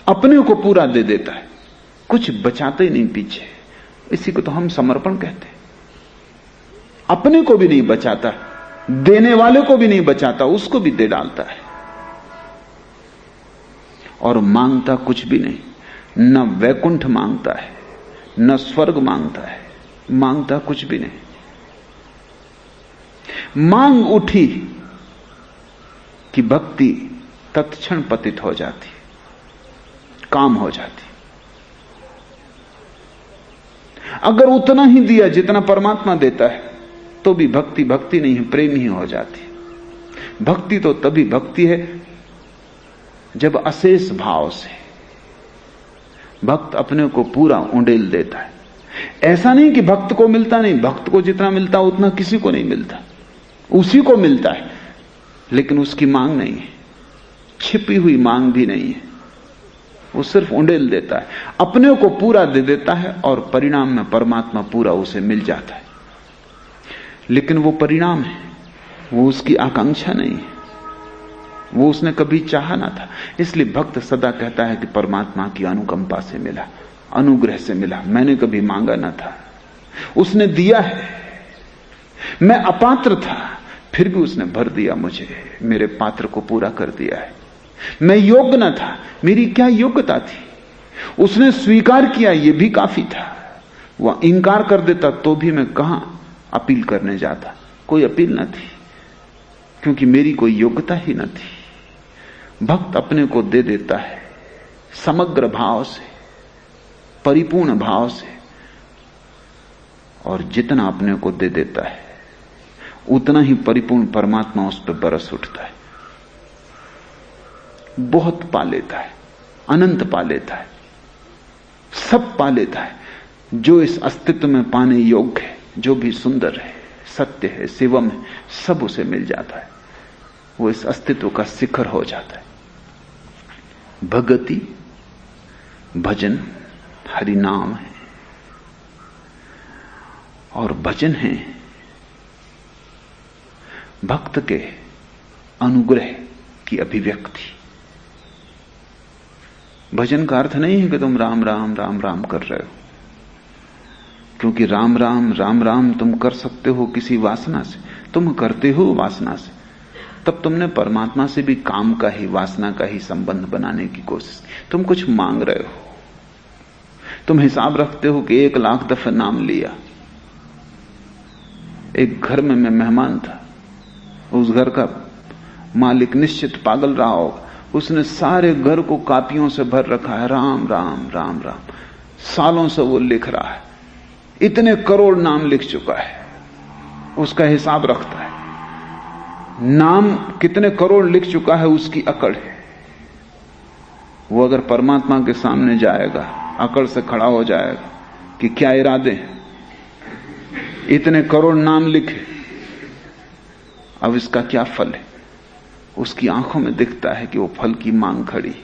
अपने को पूरा दे देता है, कुछ बचाते ही नहीं पीछे। इसी को तो हम समर्पण कहते हैं। अपने को भी नहीं बचाता, देने वाले को भी नहीं बचाता, उसको भी दे डालता है। और मांगता कुछ भी नहीं, न वैकुंठ मांगता है, न स्वर्ग मांगता है, मांगता कुछ भी नहीं। मांग उठी कि भक्ति तत्क्षण पतित हो जाती, काम हो जाती। अगर उतना ही दिया जितना परमात्मा देता है तो भी भक्ति भक्ति नहीं है, प्रेम ही हो जाती। भक्ति तो तभी भक्ति है जब अशेष भाव से भक्त अपने को पूरा उंडेल देता है। ऐसा नहीं कि भक्त को मिलता नहीं, भक्त को जितना मिलता उतना किसी को नहीं मिलता, उसी को मिलता है, लेकिन उसकी मांग नहीं है, छिपी हुई मांग भी नहीं है। वो सिर्फ उंडेल देता है, अपने को पूरा दे देता है, और परिणाम में परमात्मा पूरा उसे मिल जाता है। लेकिन वो परिणाम है, वो उसकी आकांक्षा नहीं है, वो उसने कभी चाहा ना था। इसलिए भक्त सदा कहता है कि परमात्मा की अनुकंपा से मिला, अनुग्रह से मिला, मैंने कभी मांगा ना था, उसने दिया है। मैं अपात्र था, फिर भी उसने भर दिया मुझे, मेरे पात्र को पूरा कर दिया है। मैं योग्य न था, मेरी क्या योग्यता थी, उसने स्वीकार किया, यह भी काफी था। वह इंकार कर देता तो भी मैं कहां अपील करने जाता, कोई अपील न थी, क्योंकि मेरी कोई योग्यता ही न थी। भक्त अपने को दे देता है समग्र भाव से, परिपूर्ण भाव से, और जितना अपने को दे देता है उतना ही परिपूर्ण परमात्मा उस पर बरस उठता है, बहुत पा लेता है, अनंत पा लेता है, सब पा लेता है जो इस अस्तित्व में पाने योग्य है, जो भी सुंदर है, सत्य है, शिवम है, सब उसे मिल जाता है। वो इस अस्तित्व का शिखर हो जाता है। भगति भजन हरि नाम है, और भजन है भक्त के अनुग्रह की अभिव्यक्ति। भजन का अर्थ नहीं है कि तुम राम राम राम राम कर रहे हो, क्योंकि राम राम राम राम तुम कर सकते हो किसी वासना से, तुम करते हो वासना से, तब तुमने परमात्मा से भी काम का ही, वासना का ही संबंध बनाने की कोशिश की। तुम कुछ मांग रहे हो, तुम हिसाब रखते हो कि 1,00,000 दफे नाम लिया। एक घर में मैं मेहमान था, उस घर का मालिक निश्चित पागल रहा होगा, उसने सारे घर को कापियों से भर रखा है, राम राम राम राम, सालों से वो लिख रहा है, इतने करोड़ नाम लिख चुका है, उसका हिसाब रखता है, नाम कितने करोड़ लिख चुका है उसकी अकड़ है। वो अगर परमात्मा के सामने जाएगा, अकड़ से खड़ा हो जाएगा कि क्या इरादे हैं, इतने करोड़ नाम लिखे, अब इसका क्या फल है। उसकी आंखों में दिखता है कि वो फल की मांग खड़ी,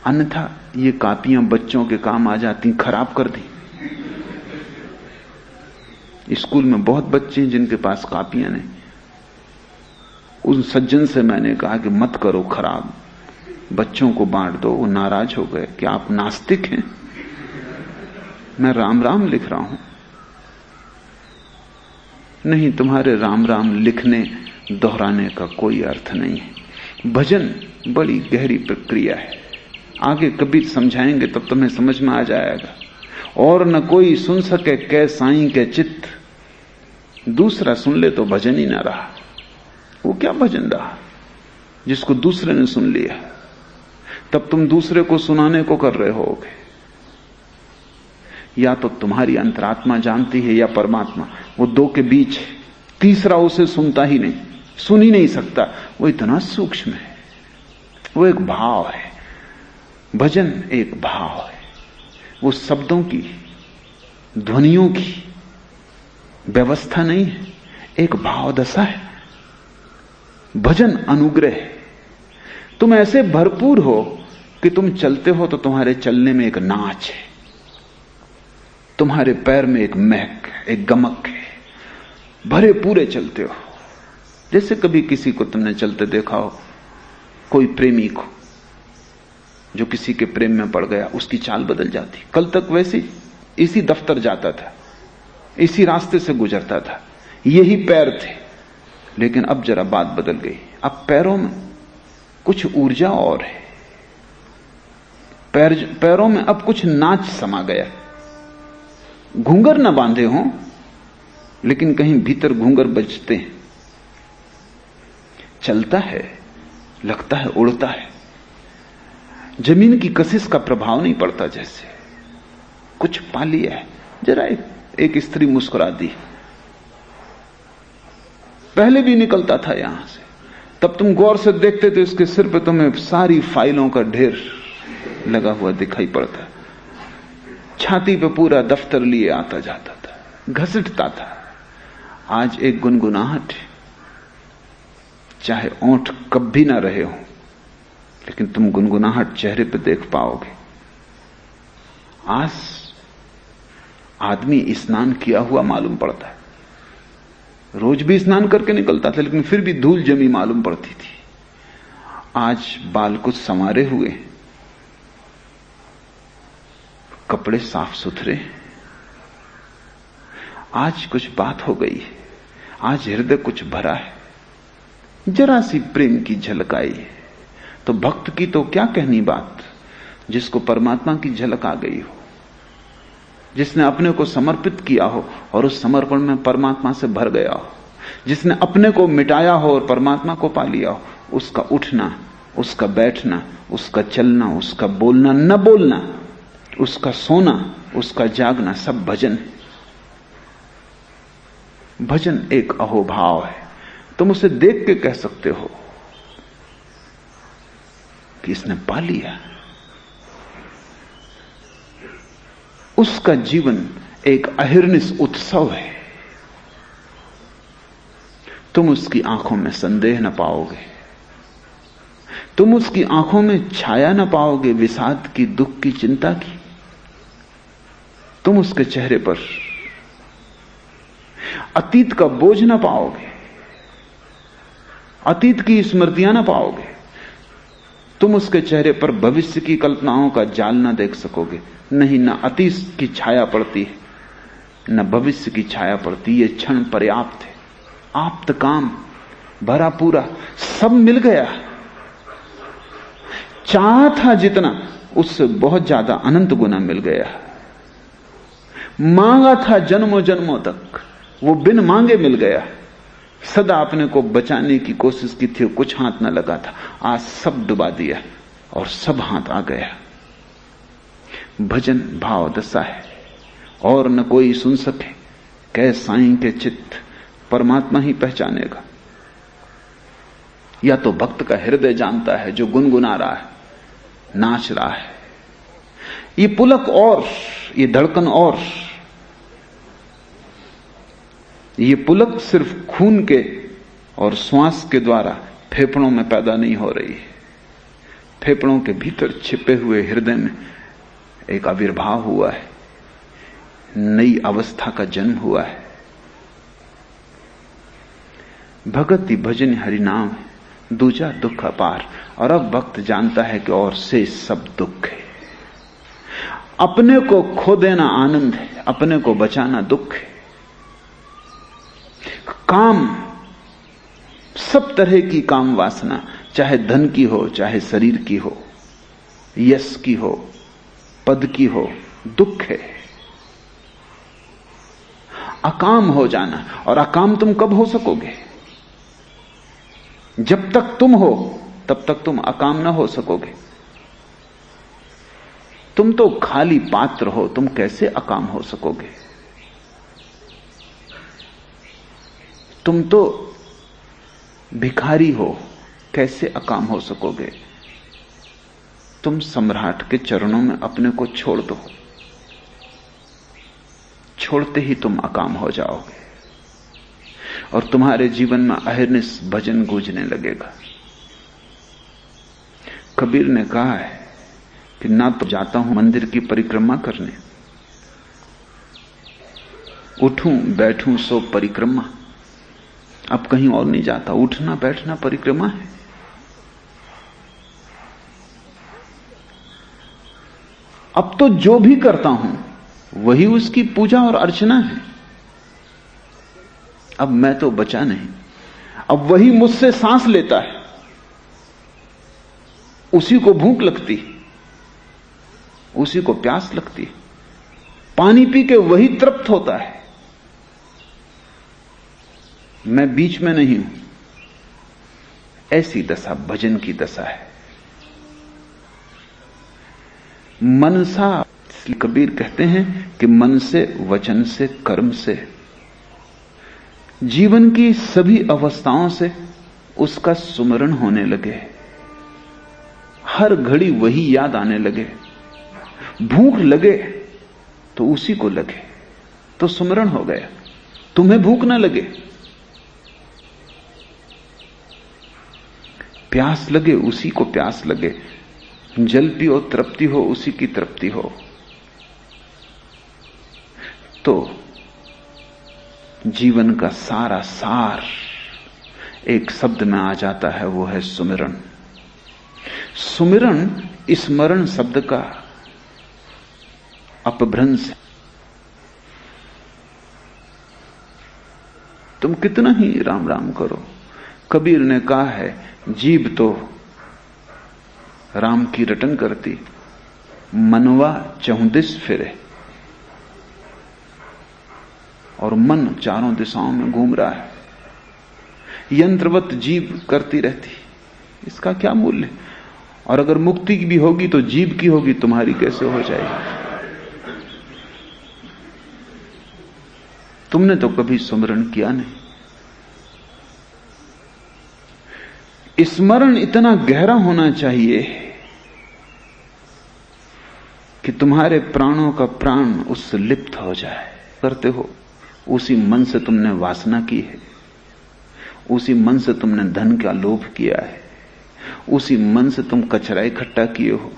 अन्यथा ये कापियां बच्चों के काम आ जाती, खराब कर दी। स्कूल में बहुत बच्चे हैं जिनके पास कापियां नहीं। उन सज्जन से मैंने कहा कि मत करो खराब, बच्चों को बांट दो। वो नाराज हो गए कि आप नास्तिक हैं, मैं राम राम लिख रहा हूं। नहीं, तुम्हारे राम राम लिखने दोहराने का कोई अर्थ नहीं है। भजन बड़ी गहरी प्रक्रिया है। आगे कबीर समझाएंगे तब तुम्हें समझ में आ जाएगा। और न कोई सुन सके कै साईं के चित्त, दूसरा सुन ले तो भजन ही ना रहा। वो क्या भजन रहा जिसको दूसरे ने सुन लिया? तब तुम दूसरे को सुनाने को कर रहे होगे। या तो तुम्हारी अंतरात्मा जानती है या परमात्मा, वो दो के बीच है। तीसरा उसे सुनता ही नहीं, सुन ही नहीं सकता। वो इतना सूक्ष्म है, वो एक भाव है। भजन एक भाव है, वो शब्दों की, ध्वनियों की व्यवस्था नहीं है, एक भाव दशा है। भजन अनुग्रह है। तुम ऐसे भरपूर हो कि तुम चलते हो तो तुम्हारे चलने में एक नाच है, तुम्हारे पैर में एक महक, एक गमक है, भरे पूरे चलते हो। जैसे कभी किसी को तुमने चलते देखा हो, कोई प्रेमी को जो किसी के प्रेम में पड़ गया, उसकी चाल बदल जाती। कल तक वैसे इसी दफ्तर जाता था, इसी रास्ते से गुजरता था, यही पैर थे, लेकिन अब जरा बात बदल गई। अब पैरों में कुछ ऊर्जा और है, पैरों में अब कुछ नाच समा गया। घूंगर न बांधे हों, लेकिन कहीं भीतर घूंगर बजते हैं। चलता है, लगता है उड़ता है। जमीन की कशिश का प्रभाव नहीं पड़ता, जैसे कुछ पा लिया है। जरा एक स्त्री मुस्कुरा दी, पहले भी निकलता था यहां से, तब तुम गौर से देखते थे उसके सिर पे तुम्हें सारी फाइलों का ढेर लगा हुआ दिखाई पड़ता। छाती पे पूरा दफ्तर लिए आता जाता था, घसीटता था। आज एक गुनगुनाहट, चाहे ओंठ कब भी ना रहे हो, लेकिन तुम गुनगुनाहट चेहरे पे देख पाओगे। आज आदमी स्नान किया हुआ मालूम पड़ता है। रोज भी स्नान करके निकलता था, लेकिन फिर भी धूल जमी मालूम पड़ती थी। आज बाल कुछ संवारे हुए, कपड़े साफ सुथरे, आज कुछ बात हो गई है, आज हृदय कुछ भरा है। जरा सी प्रेम की झलक आई है तो भक्त की तो क्या कहनी बात, जिसको परमात्मा की झलक आ गई हो, जिसने अपने को समर्पित किया हो और उस समर्पण में परमात्मा से भर गया हो, जिसने अपने को मिटाया हो और परमात्मा को पा लिया हो, उसका उठना, उसका बैठना, उसका चलना, उसका बोलना न बोलना, उसका सोना, उसका जागना, सब भजन है। भजन एक अहोभाव है। तुम उसे देख के कह सकते हो कि इसने पा लिया। उसका जीवन एक अहिर्निश उत्सव है। तुम उसकी आंखों में संदेह न पाओगे, तुम उसकी आंखों में छाया न पाओगे विषाद की, दुख की, चिंता की। तुम उसके चेहरे पर अतीत का बोझ न पाओगे, अतीत की स्मृतियां न पाओगे। तुम उसके चेहरे पर भविष्य की कल्पनाओं का जाल न देख सकोगे। नहीं, न अतीत की छाया पड़ती है, न भविष्य की छाया पड़ती। ये क्षण पर्याप्त है, आप्त काम, भरा पूरा, सब मिल गया। चाहा था जितना, उससे बहुत ज्यादा अनंत गुना मिल गया। मांगा था जन्मों जन्मों तक, वो बिन मांगे मिल गया। सदा अपने को बचाने की कोशिश की थी, कुछ हाथ न लगा था, आज सब डुबा दिया और सब हाथ आ गया। भजन भाव दशा है, और न कोई सुन सके कै साईं के चित्त, परमात्मा ही पहचानेगा। या तो भक्त का हृदय जानता है जो गुनगुना रहा है, नाच रहा है। ये पुलक और ये धड़कन और ये पुलक सिर्फ खून के और श्वास के द्वारा फेफड़ों में पैदा नहीं हो रही है। फेफड़ों के भीतर छिपे हुए हृदय में एक आविर्भाव हुआ है, नई अवस्था का जन्म हुआ है। भगति भजन हरिनाम है। दूजा दुख अपार। और अब भक्त जानता है कि और से सब दुख है। अपने को खो देना आनंद है, अपने को बचाना दुख है। काम, सब तरह की काम वासना, चाहे धन की हो, चाहे शरीर की हो, यश की हो, पद की हो, दुख है। अकाम हो जाना। और अकाम तुम कब हो सकोगे? जब तक तुम हो तब तक तुम अकाम ना हो सकोगे। तुम तो खाली पात्र हो, तुम कैसे अकाम हो सकोगे? तुम तो भिखारी हो, कैसे अकाम हो सकोगे? तुम सम्राट के चरणों में अपने को छोड़ दो, छोड़ते ही तुम अकाम हो जाओगे और तुम्हारे जीवन में अहर्निश भजन गूंजने लगेगा। कबीर ने कहा है कि ना तो जाता हूं मंदिर की परिक्रमा करने, उठूं बैठूं सो परिक्रमा। अब कहीं और नहीं जाता, उठना बैठना परिक्रमा है। अब तो जो भी करता हूं वही उसकी पूजा और अर्चना है। अब मैं तो बचा नहीं, अब वही मुझसे सांस लेता है, उसी को भूख लगती, उसी को प्यास लगती, पानी पी के वही तृप्त होता है। मैं बीच में नहीं हूं। ऐसी दशा भजन की दशा है। मनसा, इसलिए कबीर कहते हैं कि मन से, वचन से, कर्म से, जीवन की सभी अवस्थाओं से उसका सुमरण होने लगे। हर घड़ी वही याद आने लगे। भूख लगे तो उसी को लगे तो सुमरण हो गया। तुम्हें भूख ना लगे, प्यास लगे उसी को प्यास लगे, जल पियो तृप्ति हो उसी की तृप्ति हो। तो जीवन का सारा सार एक शब्द में आ जाता है, वो है सुमिरन। सुमिरन स्मरण शब्द का अपभ्रंश है। तुम कितना ही राम राम करो, कबीर ने कहा है जीभ तो राम की रटन करती, मनवा चहुदिस फिरे, और मन चारों दिशाओं में घूम रहा है। यंत्रवत जीभ करती रहती, इसका क्या मूल्य? और अगर मुक्ति की भी होगी तो जीभ की होगी, तुम्हारी कैसे हो जाएगी? तुमने तो कभी सुमरण किया नहीं। स्मरण इतना गहरा होना चाहिए कि तुम्हारे प्राणों का प्राण उससे लिप्त हो जाए। करते हो उसी मन से तुमने वासना की है, उसी मन से तुमने धन का लोभ किया है, उसी मन से तुम कचरा इकट्ठा किए हो।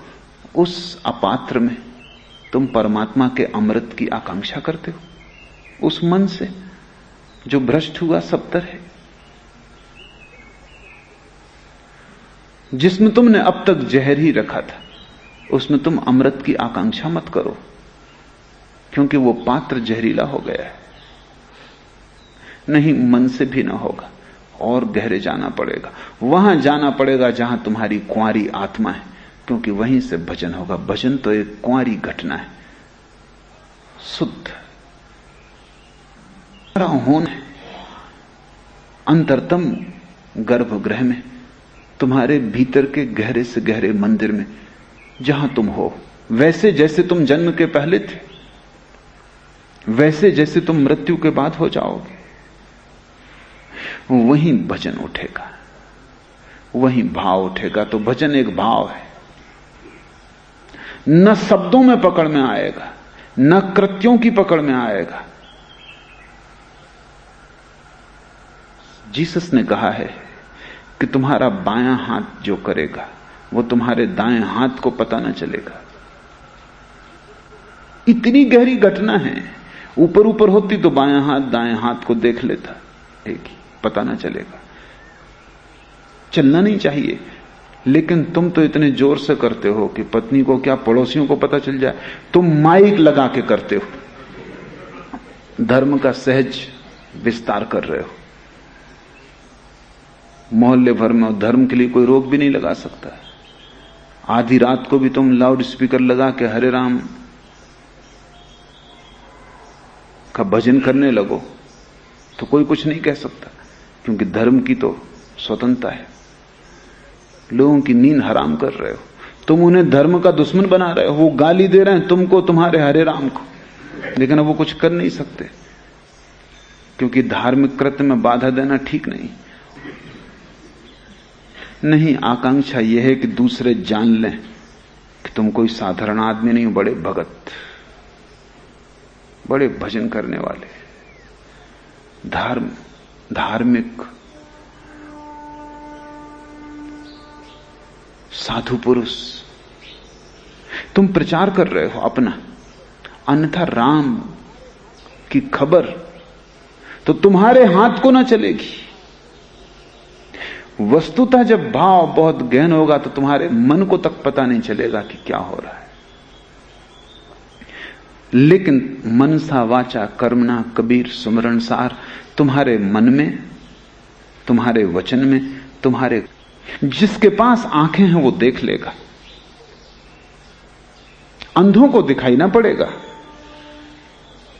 उस अपात्र में तुम परमात्मा के अमृत की आकांक्षा करते हो। उस मन से जो भ्रष्ट हुआ सब तरह, जिसमें तुमने अब तक जहर ही रखा था, उसमें तुम अमृत की आकांक्षा मत करो, क्योंकि वो पात्र जहरीला हो गया है। नहीं, मन से भी ना होगा, और गहरे जाना पड़ेगा। वहां जाना पड़ेगा जहां तुम्हारी कुंवारी आत्मा है, क्योंकि वहीं से भजन होगा। भजन तो एक कुंवारी घटना है, शुद्ध होना है। अंतरतम गर्भगृह में, तुम्हारे भीतर के गहरे से गहरे मंदिर में, जहां तुम हो, वैसे जैसे तुम जन्म के पहले थे, वैसे जैसे तुम मृत्यु के बाद हो जाओगे, वहीं भजन उठेगा, वहीं भाव उठेगा। तो भजन एक भाव है, न शब्दों में पकड़ में आएगा, न कृत्यों की पकड़ में आएगा। जीसस ने कहा है कि तुम्हारा बायां हाथ जो करेगा वो तुम्हारे दाएं हाथ को पता न चलेगा। इतनी गहरी घटना है। ऊपर ऊपर होती तो बायां हाथ दाएं हाथ को देख लेता, एक ही पता न चलेगा। चलना नहीं चाहिए। लेकिन तुम तो इतने जोर से करते हो कि पत्नी को क्या पड़ोसियों को पता चल जाए। तुम माइक लगा के करते हो, धर्म का सहज विस्तार कर रहे हो। मोहल्ले भर में धर्म के लिए कोई रोक भी नहीं लगा सकता। आधी रात को भी तुम लाउड स्पीकर लगा के हरे राम का भजन करने लगो तो कोई कुछ नहीं कह सकता, क्योंकि धर्म की तो स्वतंत्रता है। लोगों की नींद हराम कर रहे हो, तुम उन्हें धर्म का दुश्मन बना रहे हो। वो गाली दे रहे हैं तुमको, तुम्हारे हरे राम को, लेकिन अब वो कुछ कर नहीं सकते, क्योंकि धार्मिक कृत्य में बाधा देना ठीक नहीं। नहीं, आकांक्षा यह है कि दूसरे जान लें कि तुम कोई साधारण आदमी नहीं, बड़े भगत, बड़े भजन करने वाले, धार्मिक साधु पुरुष। तुम प्रचार कर रहे हो अपना, अन्यथा राम की खबर तो तुम्हारे हाथ को ना चलेगी। वस्तुतः जब भाव बहुत गहन होगा तो तुम्हारे मन को तक पता नहीं चलेगा कि क्या हो रहा है। लेकिन मनसा वाचा कर्मणा कबीर सुमरण सार, तुम्हारे मन में, तुम्हारे वचन में, तुम्हारे, जिसके पास आंखें हैं वो देख लेगा। अंधों को दिखाई ना पड़ेगा,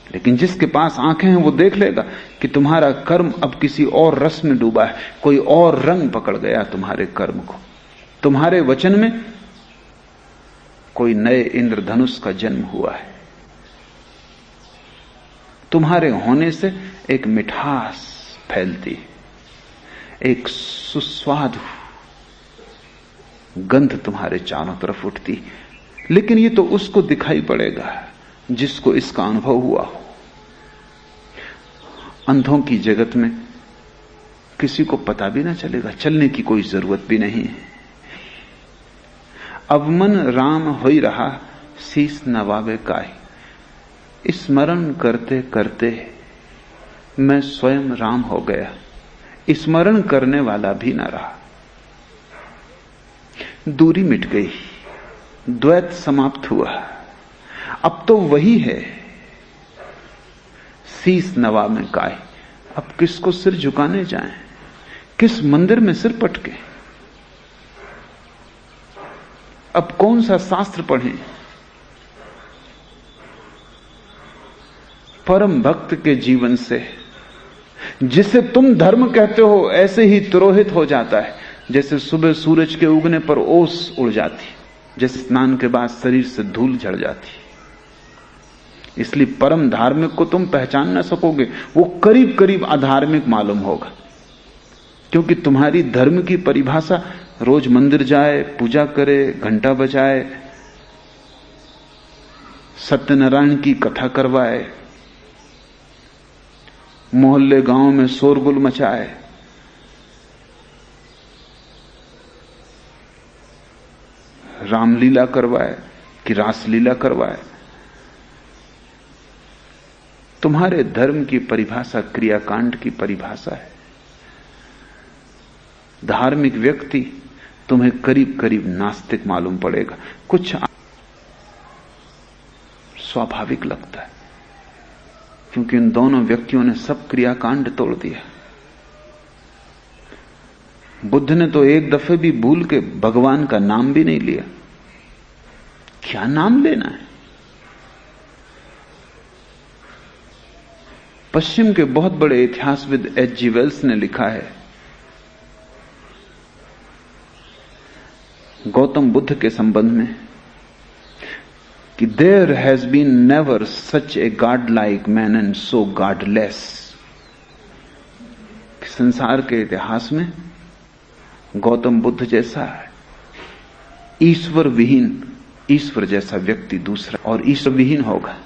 लेकिन जिसके पास आंखें हैं वो देख लेगा कि तुम्हारा कर्म अब किसी और रस में डूबा है, कोई और रंग पकड़ गया तुम्हारे कर्म को। तुम्हारे वचन में कोई नए इंद्रधनुष का जन्म हुआ है। तुम्हारे होने से एक मिठास फैलती है, एक सुस्वादु गंध तुम्हारे चारों तरफ उठती। लेकिन ये तो उसको दिखाई पड़ेगा जिसको इसका अनुभव हुआ हो। अंधों की जगत में किसी को पता भी ना चलेगा, चलने की कोई जरूरत भी नहीं है। अब मन राम होई रहा, शीस नवावे काई। स्मरण करते करते मैं स्वयं राम हो गया, स्मरण करने वाला भी न रहा। दूरी मिट गई, द्वैत समाप्त हुआ। अब तो वही है, शीस नवा में काय। अब किसको सिर झुकाने जाएं, किस मंदिर में सिर पटके, अब कौन सा शास्त्र पढ़ें। परम भक्त के जीवन से जिसे तुम धर्म कहते हो ऐसे ही तिरोहित हो जाता है, जैसे सुबह सूरज के उगने पर ओस उड़ जाती, जैसे स्नान के बाद शरीर से धूल झड़ जाती। इसलिए परम धार्मिक को तुम पहचान ना सकोगे, वो करीब करीब अधार्मिक मालूम होगा, क्योंकि तुम्हारी धर्म की परिभाषा रोज मंदिर जाए, पूजा करे, घंटा बजाए, सत्यनारायण की कथा करवाए, मोहल्ले गांव में शोरगुल मचाए, रामलीला करवाए कि रासलीला करवाए। तुम्हारे धर्म की परिभाषा क्रियाकांड की परिभाषा है। धार्मिक व्यक्ति तुम्हें करीब करीब नास्तिक मालूम पड़ेगा। कुछ स्वाभाविक लगता है, क्योंकि इन दोनों व्यक्तियों ने सब क्रियाकांड तोड़ दिया। बुद्ध ने तो एक दफे भी भूल के भगवान का नाम भी नहीं लिया। क्या नाम लेना है? पश्चिम के बहुत बड़े इतिहासविद H.G. वेल्स ने लिखा है, गौतम बुद्ध के संबंध में, कि there has been never such a god like man and so godless. संसार के इतिहास में गौतम बुद्ध जैसा ईश्वर विहीन, ईश्वर जैसा व्यक्ति दूसरा और ईश्वर विहीन होगा।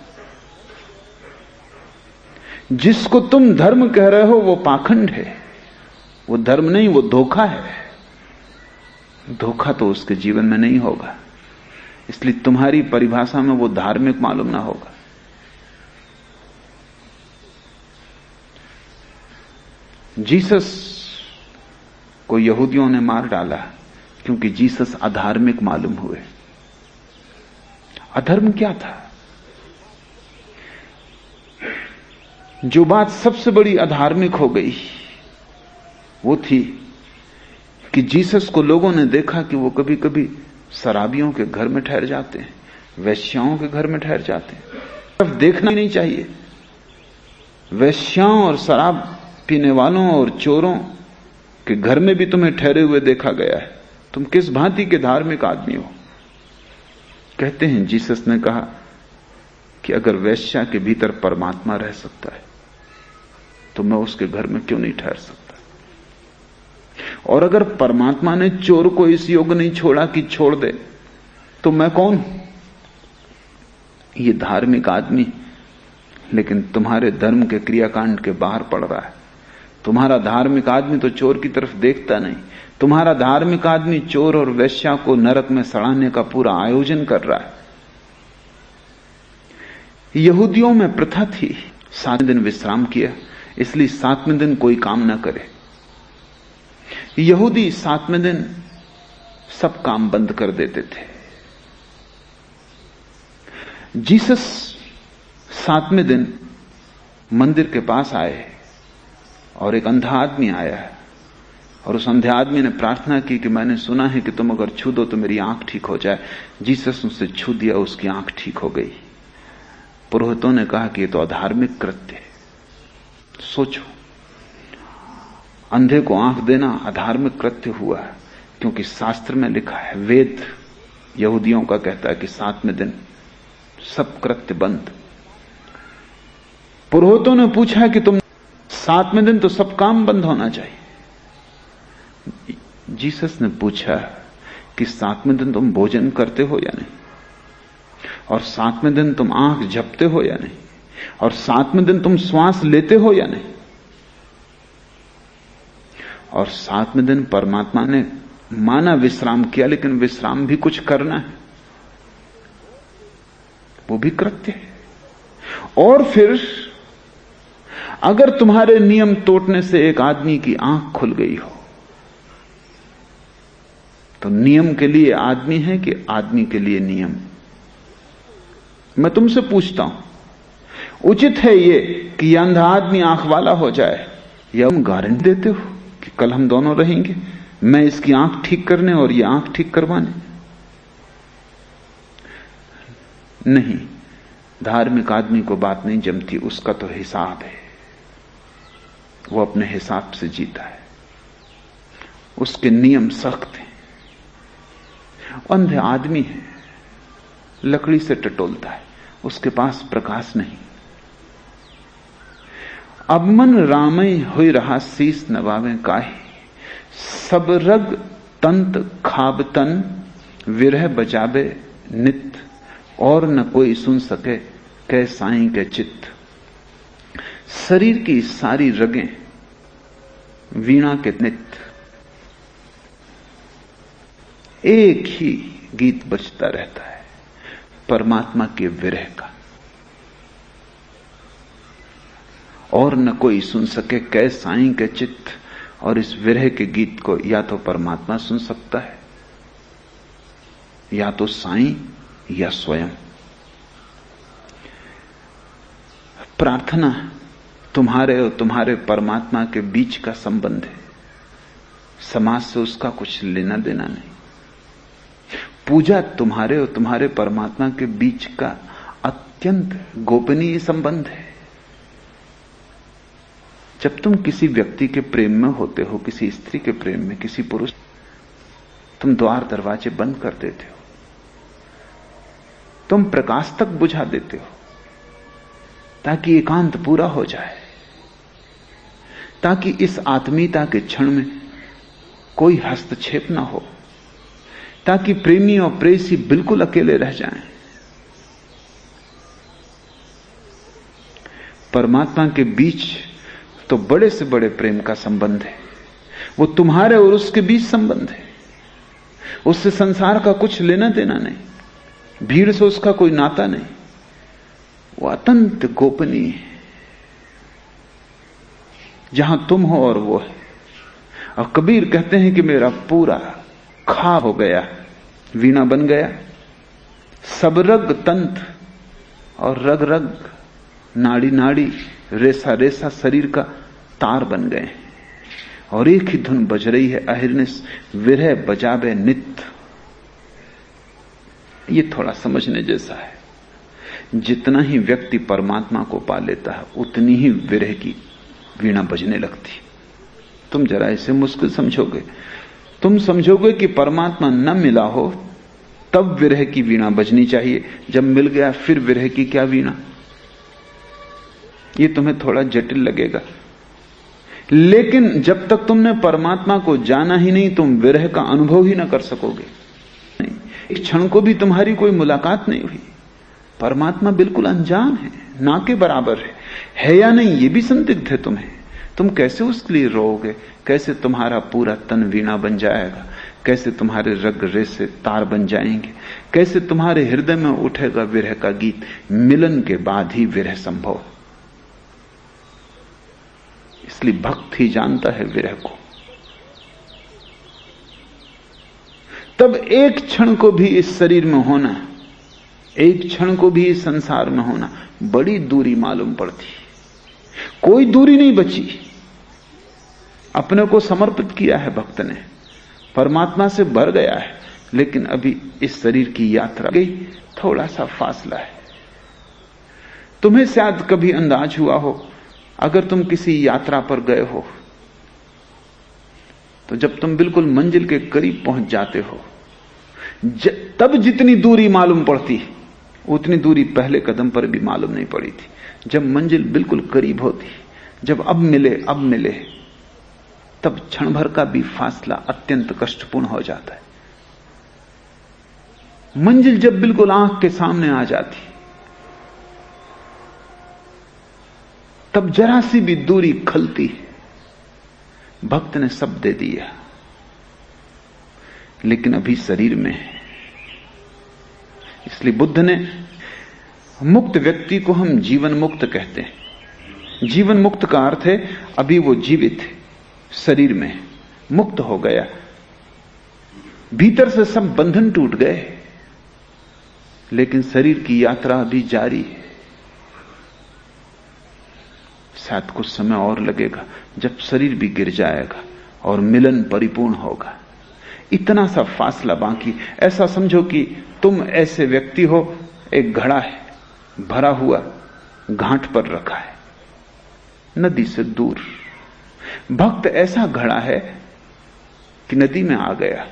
जिसको तुम धर्म कह रहे हो वो पाखंड है, वो धर्म नहीं, वो धोखा है। धोखा तो उसके जीवन में नहीं होगा, इसलिए तुम्हारी परिभाषा में वो धार्मिक मालूम ना होगा। जीसस को यहूदियों ने मार डाला क्योंकि जीसस अधार्मिक मालूम हुए। अधर्म क्या था? जो बात सबसे बड़ी अधार्मिक हो गई वो थी कि जीसस को लोगों ने देखा कि वो कभी कभी शराबियों के घर में ठहर जाते हैं, वेश्याओं के घर में ठहर जाते हैं। सिर्फ देखना ही नहीं चाहिए, वेश्याओं और शराब पीने वालों और चोरों के घर में भी तुम्हें ठहरे हुए देखा गया है। तुम किस भांति के धार्मिक आदमी हो? कहते हैं जीसस ने कहा कि अगर वेश्या के भीतर परमात्मा रह सकता है तो मैं उसके घर में क्यों नहीं ठहर सकता? और अगर परमात्मा ने चोर को इस योग्य नहीं छोड़ा कि छोड़ दे तो मैं कौन हूं? ये धार्मिक आदमी लेकिन तुम्हारे धर्म के क्रियाकांड के बाहर पड़ रहा है। तुम्हारा धार्मिक आदमी तो चोर की तरफ देखता नहीं, तुम्हारा धार्मिक आदमी चोर और वेश्या को नरक में सड़ाने का पूरा आयोजन कर रहा है। यहूदियों में प्रथा थी 7 दिन विश्राम किया, इसलिए 7वें दिन कोई काम ना करे। यहूदी 7वें दिन सब काम बंद कर देते थे। जीसस 7वें दिन मंदिर के पास आए और एक अंधा आदमी आया और उस अंधे आदमी ने प्रार्थना की कि मैंने सुना है कि तुम अगर छू दो तो मेरी आंख ठीक हो जाए। जीसस उससे छू दिया, उसकी आंख ठीक हो गई। पुरोहितों ने कहा कि यह तो अधार्मिक कृत्य है। सोचो, अंधे को आंख देना अधार्मिक कृत्य हुआ क्योंकि शास्त्र में लिखा है, वेद यहूदियों का कहता है कि 7वें दिन सब कृत्य बंद। पुरोहितों ने पूछा कि तुम 7वें दिन तो सब काम बंद होना चाहिए। जीसस ने पूछा कि 7वें दिन तुम भोजन करते हो या नहीं, और 7वें दिन तुम आंख झपते हो या नहीं, और 7वें दिन तुम श्वास लेते हो या नहीं। और 7वें दिन परमात्मा ने माना विश्राम किया, लेकिन विश्राम भी कुछ करना है, वो भी कृत्य है। और फिर अगर तुम्हारे नियम तोड़ने से एक आदमी की आंख खुल गई हो तो नियम के लिए आदमी है कि आदमी के लिए नियम? मैं तुमसे पूछता हूं, उचित है ये कि यह अंधा आदमी आंख वाला हो जाए, या तुम गारंटी देते हो कि कल हम दोनों रहेंगे, मैं इसकी आंख ठीक करने और ये आंख ठीक करवाने? नहीं, धार्मिक आदमी को बात नहीं जमती, उसका तो हिसाब है, वो अपने हिसाब से जीता है, उसके नियम सख्त हैं। अंधे आदमी है, लकड़ी से टटोलता है, उसके पास प्रकाश नहीं। अब मन रामई हुई रहा शीस नवावे काहे, सब रग तंत खाबतन विरह बजाबे नित, और न कोई सुन सके कै साईं के चित्त। शरीर की सारी रगें वीणा के नित्य एक ही गीत बजता रहता है, परमात्मा के विरह का, और न कोई सुन सके कै साईं के चित्त। और इस विरह के गीत को या तो परमात्मा सुन सकता है, या तो साईं, या स्वयं। प्रार्थना तुम्हारे और तुम्हारे परमात्मा के बीच का संबंध है, समाज से उसका कुछ लेना देना नहीं। पूजा तुम्हारे और तुम्हारे परमात्मा के बीच का अत्यंत गोपनीय संबंध है। जब तुम किसी व्यक्ति के प्रेम में होते हो, किसी स्त्री के प्रेम में, किसी पुरुष, तुम द्वार दरवाजे बंद कर देते हो, तुम प्रकाश तक बुझा देते हो ताकि एकांत पूरा हो जाए, ताकि इस आत्मीयता के क्षण में कोई हस्तक्षेप ना हो, ताकि प्रेमी और प्रेयसी बिल्कुल अकेले रह जाएं। परमात्मा के बीच तो बड़े से बड़े प्रेम का संबंध है, वो तुम्हारे और उसके बीच संबंध है, उससे संसार का कुछ लेना देना नहीं, भीड़ से उसका कोई नाता नहीं, वो अत्यंत गोपनीय है। जहां तुम हो और वो है, और कबीर कहते हैं कि मेरा पूरा खा हो गया, वीणा बन गया। सब रग तंत और रग रग, नाड़ी नाड़ी, रेसा रेसा शरीर का तार बन गए और एक ही धुन बज रही है, अहिर्निश विरह बजावे नित। ये थोड़ा समझने जैसा है। जितना ही व्यक्ति परमात्मा को पा लेता है उतनी ही विरह की वीणा बजने लगती। तुम जरा इसे मुश्किल समझोगे, तुम समझोगे कि परमात्मा न मिला हो तब विरह की वीणा बजनी चाहिए, जब मिल गया फिर विरह की क्या वीणा। ये तुम्हें थोड़ा जटिल लगेगा, लेकिन जब तक तुमने परमात्मा को जाना ही नहीं तुम विरह का अनुभव ही ना कर सकोगे। नहीं, एक क्षण को भी तुम्हारी कोई मुलाकात नहीं हुई, परमात्मा बिल्कुल अनजान है, ना के बराबर है या नहीं ये भी संदिग्ध है तुम्हें। तुम कैसे उसके लिए रोओगे, कैसे तुम्हारा पूरा तन वीणा बन जाएगा, कैसे तुम्हारे रग रेसे तार बन जाएंगे, कैसे तुम्हारे हृदय में उठेगा विरह का गीत। मिलन के बाद ही विरह संभव, इसलिए भक्त ही जानता है विरह को। तब एक क्षण को भी इस शरीर में होना, एक क्षण को भी इस संसार में होना बड़ी दूरी मालूम पड़ती। कोई दूरी नहीं बची, अपने को समर्पित किया है भक्त ने, परमात्मा से भर गया है, लेकिन अभी इस शरीर की यात्रा गई, थोड़ा सा फासला है। तुम्हें शायद कभी अंदाज हुआ हो, अगर तुम किसी यात्रा पर गए हो तो जब तुम बिल्कुल मंजिल के करीब पहुंच जाते हो तब जितनी दूरी मालूम पड़ती उतनी दूरी पहले कदम पर भी मालूम नहीं पड़ी थी। जब मंजिल बिल्कुल करीब होती, जब अब मिले तब क्षण भर का भी फासला अत्यंत कष्टपूर्ण हो जाता है। मंजिल जब बिल्कुल आंख के सामने आ जाती तब जरा सी भी दूरी खलती। भक्त ने सब दे दिया, लेकिन अभी शरीर में है। इसलिए बुद्ध ने, मुक्त व्यक्ति को हम जीवन मुक्त कहते हैं। जीवन मुक्त का अर्थ है अभी वो जीवित है, शरीर में मुक्त हो गया, भीतर से सब बंधन टूट गए, लेकिन शरीर की यात्रा अभी जारी है। शायद कुछ समय और लगेगा जब शरीर भी गिर जाएगा और मिलन परिपूर्ण होगा। इतना सा फासला बाकी। ऐसा समझो कि तुम ऐसे व्यक्ति हो, एक घड़ा है भरा हुआ, घाट पर रखा है नदी से दूर। भक्त ऐसा घड़ा है कि नदी में आ गया,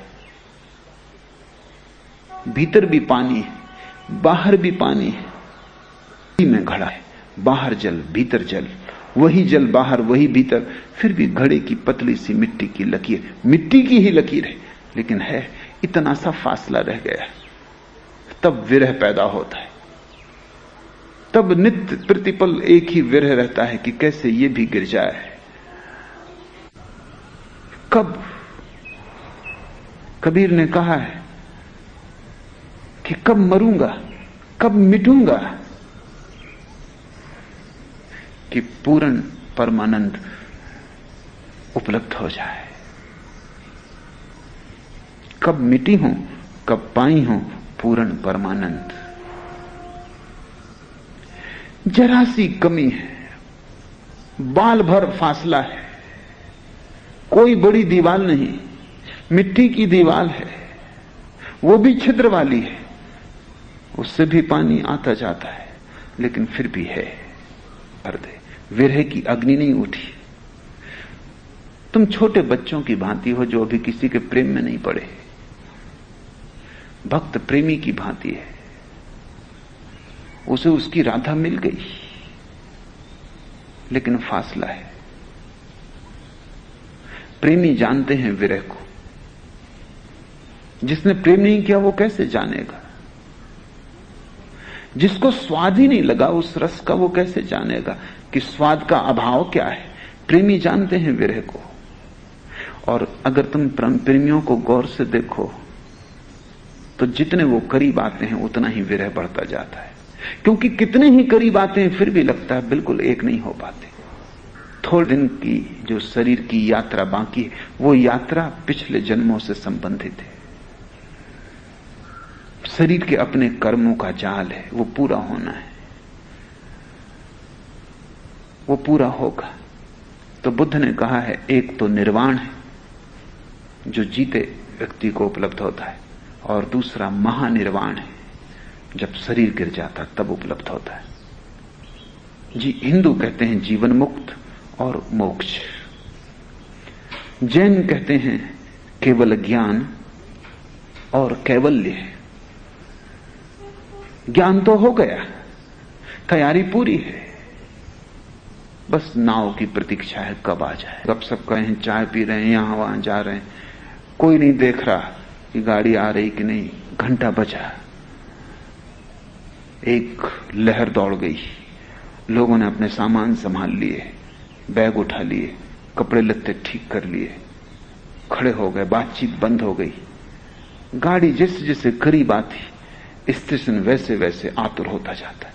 भीतर भी पानी है बाहर भी पानी है, नदी में घड़ा है, बाहर जल भीतर जल, वही जल बाहर वही भीतर, फिर भी घड़े की पतली सी मिट्टी की लकीर, मिट्टी की ही लकीर है, लेकिन है इतना सा फासला रह गया। तब विरह पैदा होता है, तब नित्य प्रतिपल एक ही विरह रहता है कि कैसे ये भी गिर जाए। कब कबीर ने कहा है कि कब मरूंगा, कब मिटूंगा, कि पूर्ण परमानंद उपलब्ध हो जाए। कब मिटी हूं, कब पाई हूं पूर्ण परमानंद। जरा सी कमी है, बाल भर फासला है, कोई बड़ी दीवार नहीं, मिट्टी की दीवार है, वो भी छिद्र वाली है, उससे भी पानी आता जाता है, लेकिन फिर भी है, भर दे। विरह की अग्नि नहीं उठी। तुम छोटे बच्चों की भांति हो जो अभी किसी के प्रेम में नहीं पड़े। भक्त प्रेमी की भांति है, उसे उसकी राधा मिल गई, लेकिन फासला है। प्रेमी जानते हैं विरह को, जिसने प्रेम नहीं किया वो कैसे जानेगा? जिसको स्वाद ही नहीं लगा उस रस का वो कैसे जानेगा कि स्वाद का अभाव क्या है? प्रेमी जानते हैं विरह को। और अगर तुम प्रेमियों को गौर से देखो तो जितने वो करीब आते हैं उतना ही विरह बढ़ता जाता है, क्योंकि कितने ही करीब आते हैं फिर भी लगता है बिल्कुल एक नहीं हो पाते, थोड़े दिन की जो शरीर की यात्रा बाकी है, वो यात्रा पिछले जन्मों से संबंधित है। शरीर के अपने कर्मों का जाल है, वो पूरा होना है, वो पूरा होगा। तो बुद्ध ने कहा है, एक तो निर्वाण है जो जीते व्यक्ति को उपलब्ध होता है, और दूसरा महानिर्वाण है, जब शरीर गिर जाता तब उपलब्ध होता है। जी, हिंदू कहते हैं जीवन मुक्त और मोक्ष, जैन कहते हैं केवल ज्ञान और कैवल्य। ज्ञान तो हो गया, तैयारी पूरी है, बस नाव की प्रतीक्षा है कब आ जाए। अब सब कहें चाय पी रहे हैं, यहां वहां जा रहे हैं, कोई नहीं देख रहा कि गाड़ी आ रही कि नहीं। घंटा बजा, एक लहर दौड़ गई, लोगों ने अपने सामान संभाल लिए, बैग उठा लिए, कपड़े लत्ते ठीक कर लिए, खड़े हो गए, बातचीत बंद हो गई। गाड़ी जैसे जैसे करीब आती, स्टेशन वैसे वैसे आतुर होता जाता है।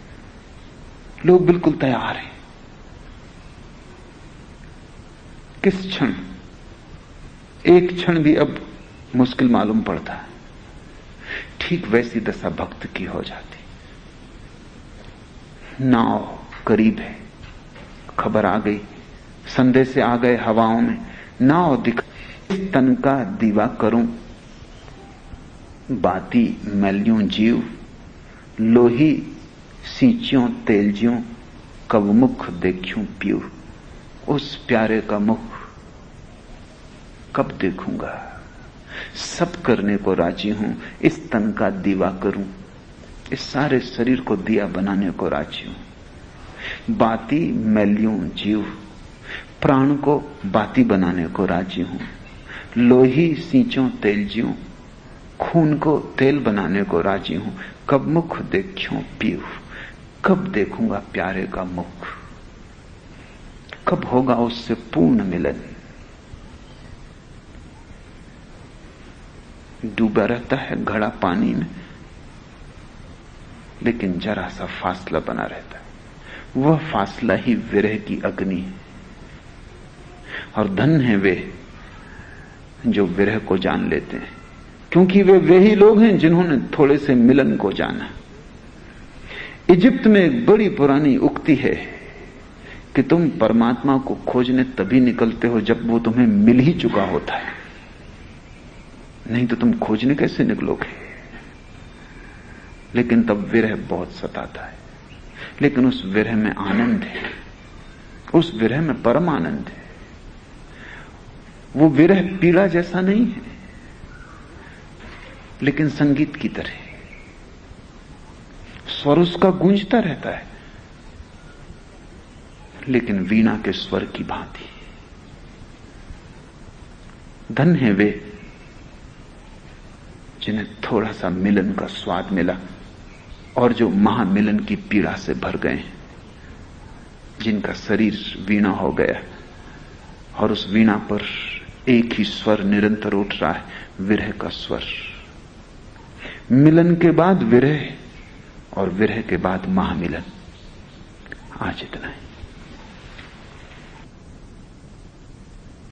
लोग बिल्कुल तैयार हैं। किस क्षण, एक क्षण भी अब मुश्किल मालूम पड़ता है। ठीक वैसी दशा भक्त की हो जाती। नाव करीब है, खबर आ गई, संदेश आ गए हवाओं में, नाव दिख, तन का दीवा करूं, बाती मैल्यूं जीव, लोही सींच्यों तेलज्यों, कब मुख देखूं पीऊ। उस प्यारे का मुख कब देखूंगा, सब करने को राजी हूं, इस तन का दीवा करूं, इस सारे शरीर को दिया बनाने को राजी हूं। बाती मैल्यूं जीव, प्राण को बाती बनाने को राजी हूं। लोही सींचों तेलज्यों, खून को तेल बनाने को राजी हूं। कब मुख देखूं पीऊ, कब देखूंगा प्यारे का मुख, कब होगा उससे पूर्ण मिलन। डूबा रहता है घड़ा पानी में, लेकिन जरा सा फासला बना रहता है। वह फासला ही विरह की अग्नि है। और धन्य है वे जो विरह को जान लेते हैं, क्योंकि वे ही लोग हैं जिन्होंने थोड़े से मिलन को जाना। इजिप्त में एक बड़ी पुरानी उक्ति है कि तुम परमात्मा को खोजने तभी निकलते हो जब वो तुम्हें मिल ही चुका होता है, नहीं तो तुम खोजने कैसे निकलोगे। लेकिन तब विरह बहुत सताता है, लेकिन उस विरह में आनंद है, उस विरह में परम आनंद है। वो विरह पीड़ा जैसा नहीं है, लेकिन संगीत की तरह स्वर उसका गूंजता रहता है, लेकिन वीणा के स्वर की भांति। धन्य है वे जिन्हें थोड़ा सा मिलन का स्वाद मिला और जो महामिलन की पीड़ा से भर गए, जिनका शरीर वीणा हो गया और उस वीणा पर एक ही स्वर निरंतर उठ रहा है, विरह का स्वर। मिलन के बाद विरह और विरह के बाद महामिलन। आज इतना ही।